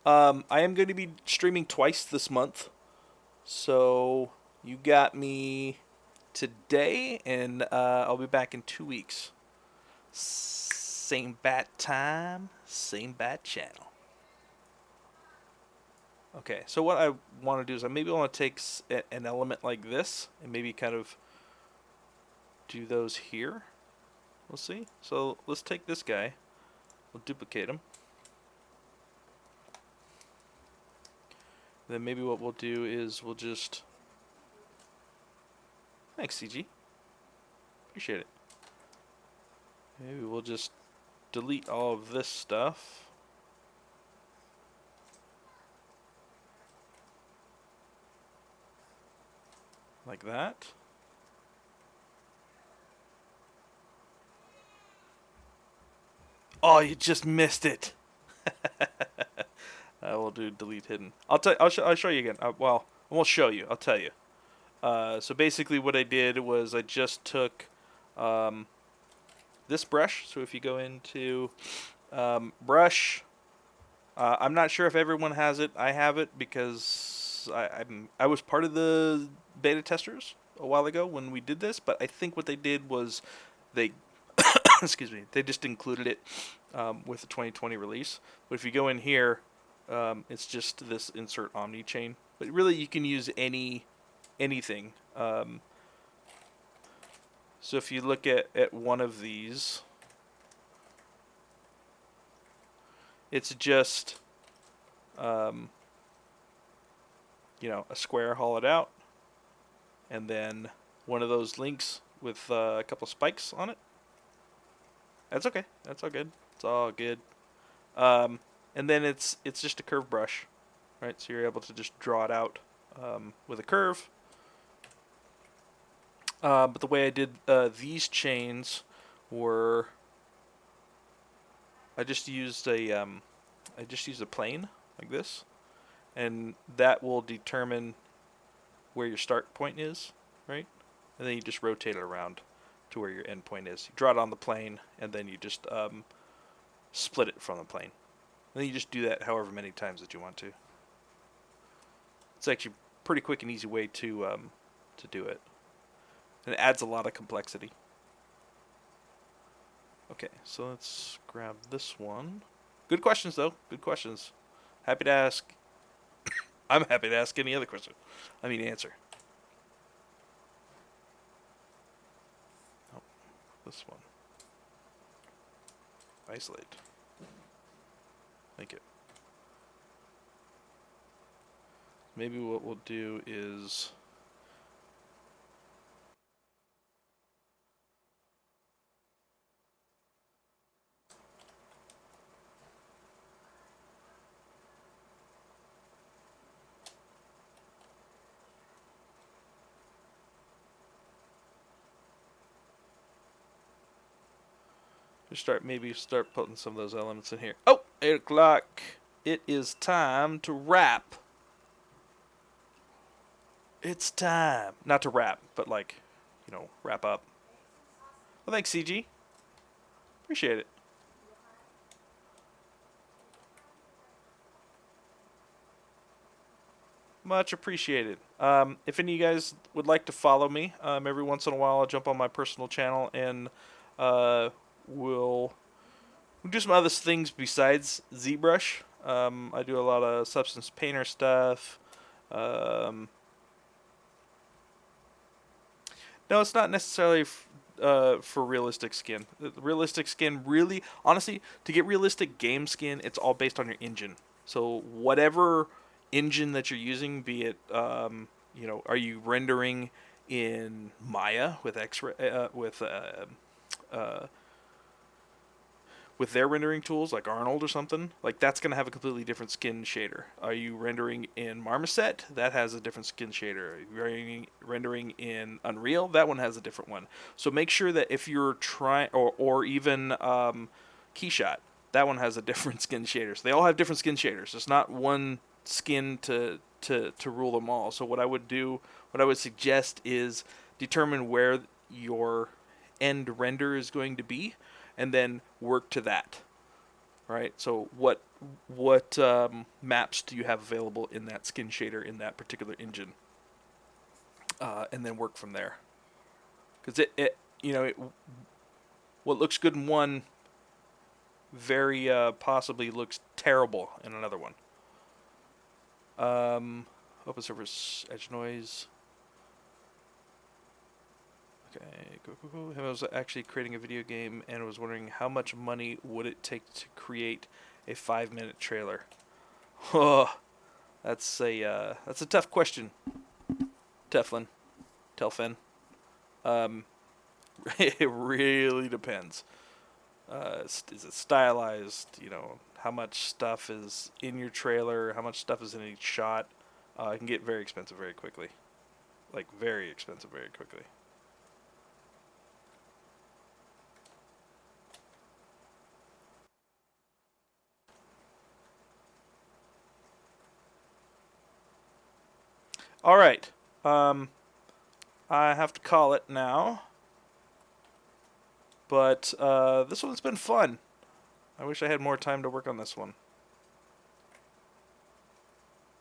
I am going to be streaming twice this month. So you got me today, and I'll be back in 2 weeks. Same bat time, same bat channel. Okay, so what I want to do is I maybe want to take an element like this and maybe kind of do those here. We'll see. So let's take this guy. We'll duplicate him. Then maybe what we'll do is we'll just... Thanks, CG. Appreciate it. Maybe we'll just delete all of this stuff. Like that. Oh, you just missed it. I will do delete hidden. I'll show you again. Well, I won't show you. I'll tell you. So basically, what I did was I just took this brush. So if you go into brush, I'm not sure if everyone has it. I have it because I was part of the beta testers a while ago when we did this. But I think what they did was they excuse me, they just included it with the 2020 release. But if you go in here, it's just this insert omni chain. But really, you can use anything. So if you look at one of these, it's just a square hollowed out, and then one of those links with a couple spikes on it. That's okay. That's all good. It's all good. And then it's just a curved brush, right? So you're able to just draw it out with a curve. But the way I did these chains were, I just used a plane like this, and that will determine where your start point is, right? And then you just rotate it around to where your end point is. You draw it on the plane, and then you just split it from the plane. And then you just do that however many times that you want to. It's actually a pretty quick and easy way to do it. And it adds a lot of complexity. Okay, so let's grab this one. Good questions, though. Good questions. Happy to ask. I'm happy to ask any other question. Answer. Oh, this one. Isolate. Thank you. Maybe what we'll do is... maybe start putting some of those elements in here. Oh, 8 o'clock. It is time to wrap. It's time. Not to wrap, but like, wrap up. Well, thanks, CG. Appreciate it. Much appreciated. If any of you guys would like to follow me, every once in a while I'll jump on my personal channel and we'll do some other things besides ZBrush. I do a lot of Substance Painter stuff. No, it's not necessarily for realistic skin. Realistic skin, really, honestly, to get realistic game skin, it's all based on your engine. So whatever engine that you're using, be it, are you rendering in Maya with with their rendering tools like Arnold or something, like that's going to have a completely different skin shader. Are you rendering in Marmoset? That has a different skin shader. Are you rendering in Unreal? That one has a different one. So make sure that if you're trying, or even Keyshot, that one has a different skin shader. So they all have different skin shaders. It's not one skin to rule them all. So what I would suggest is determine where your end render is going to be, and then work to that. Right? So what maps do you have available in that skin shader in that particular engine? And then work from there. Because what looks good in one very possibly looks terrible in another one. Open surface edge noise. Okay, I was actually creating a video game and was wondering how much money would it take to create a 5-minute trailer. Oh, that's a tough question, Telfin. It really depends. Is it stylized? How much stuff is in your trailer? How much stuff is in each shot? It can get very expensive very quickly. Like, very expensive very quickly. All right. I have to call it now. But this one's been fun. I wish I had more time to work on this one.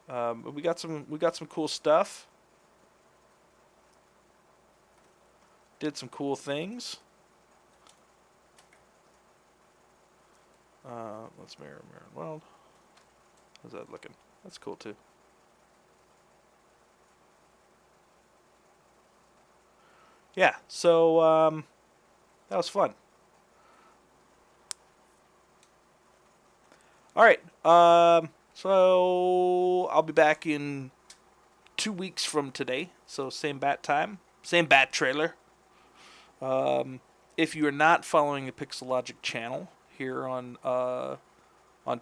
We got some cool stuff. Did some cool things. Let's mirror world. How's that looking? That's cool too. Yeah, so that was fun. All right, so I'll be back in 2 weeks from today. So same bat time, same bat trailer. If you are not following the Pixelogic channel here on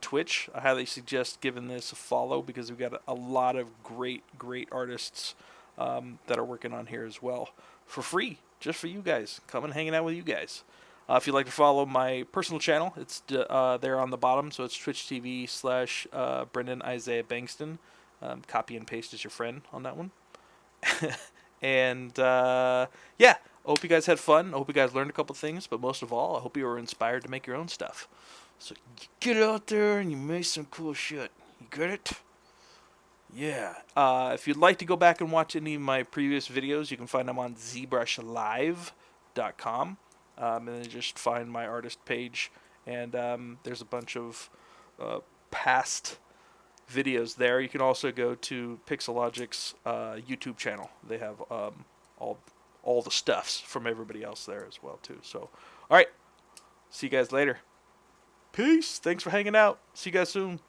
Twitch, I highly suggest giving this a follow because we've got a lot of great artists that are working on here as well for free, just for you guys, coming hanging out with you guys. If you'd like to follow my personal channel, it's there on the bottom, so it's Twitch TV / Brendon Isaiah Bengtson. Copy and paste as your friend on that one. And yeah, I hope you guys had fun. I hope you guys learned a couple things, but most of all, I hope you were inspired to make your own stuff. So you get out there and you make some cool shit. You get it? Yeah. If you'd like to go back and watch any of my previous videos, you can find them on ZBrushLive.com. And then just find my artist page, and there's a bunch of past videos there. You can also go to Pixelogic's YouTube channel. They have all the stuffs from everybody else there as well too. So, all right, see you guys later. Peace. Thanks for hanging out. See you guys soon.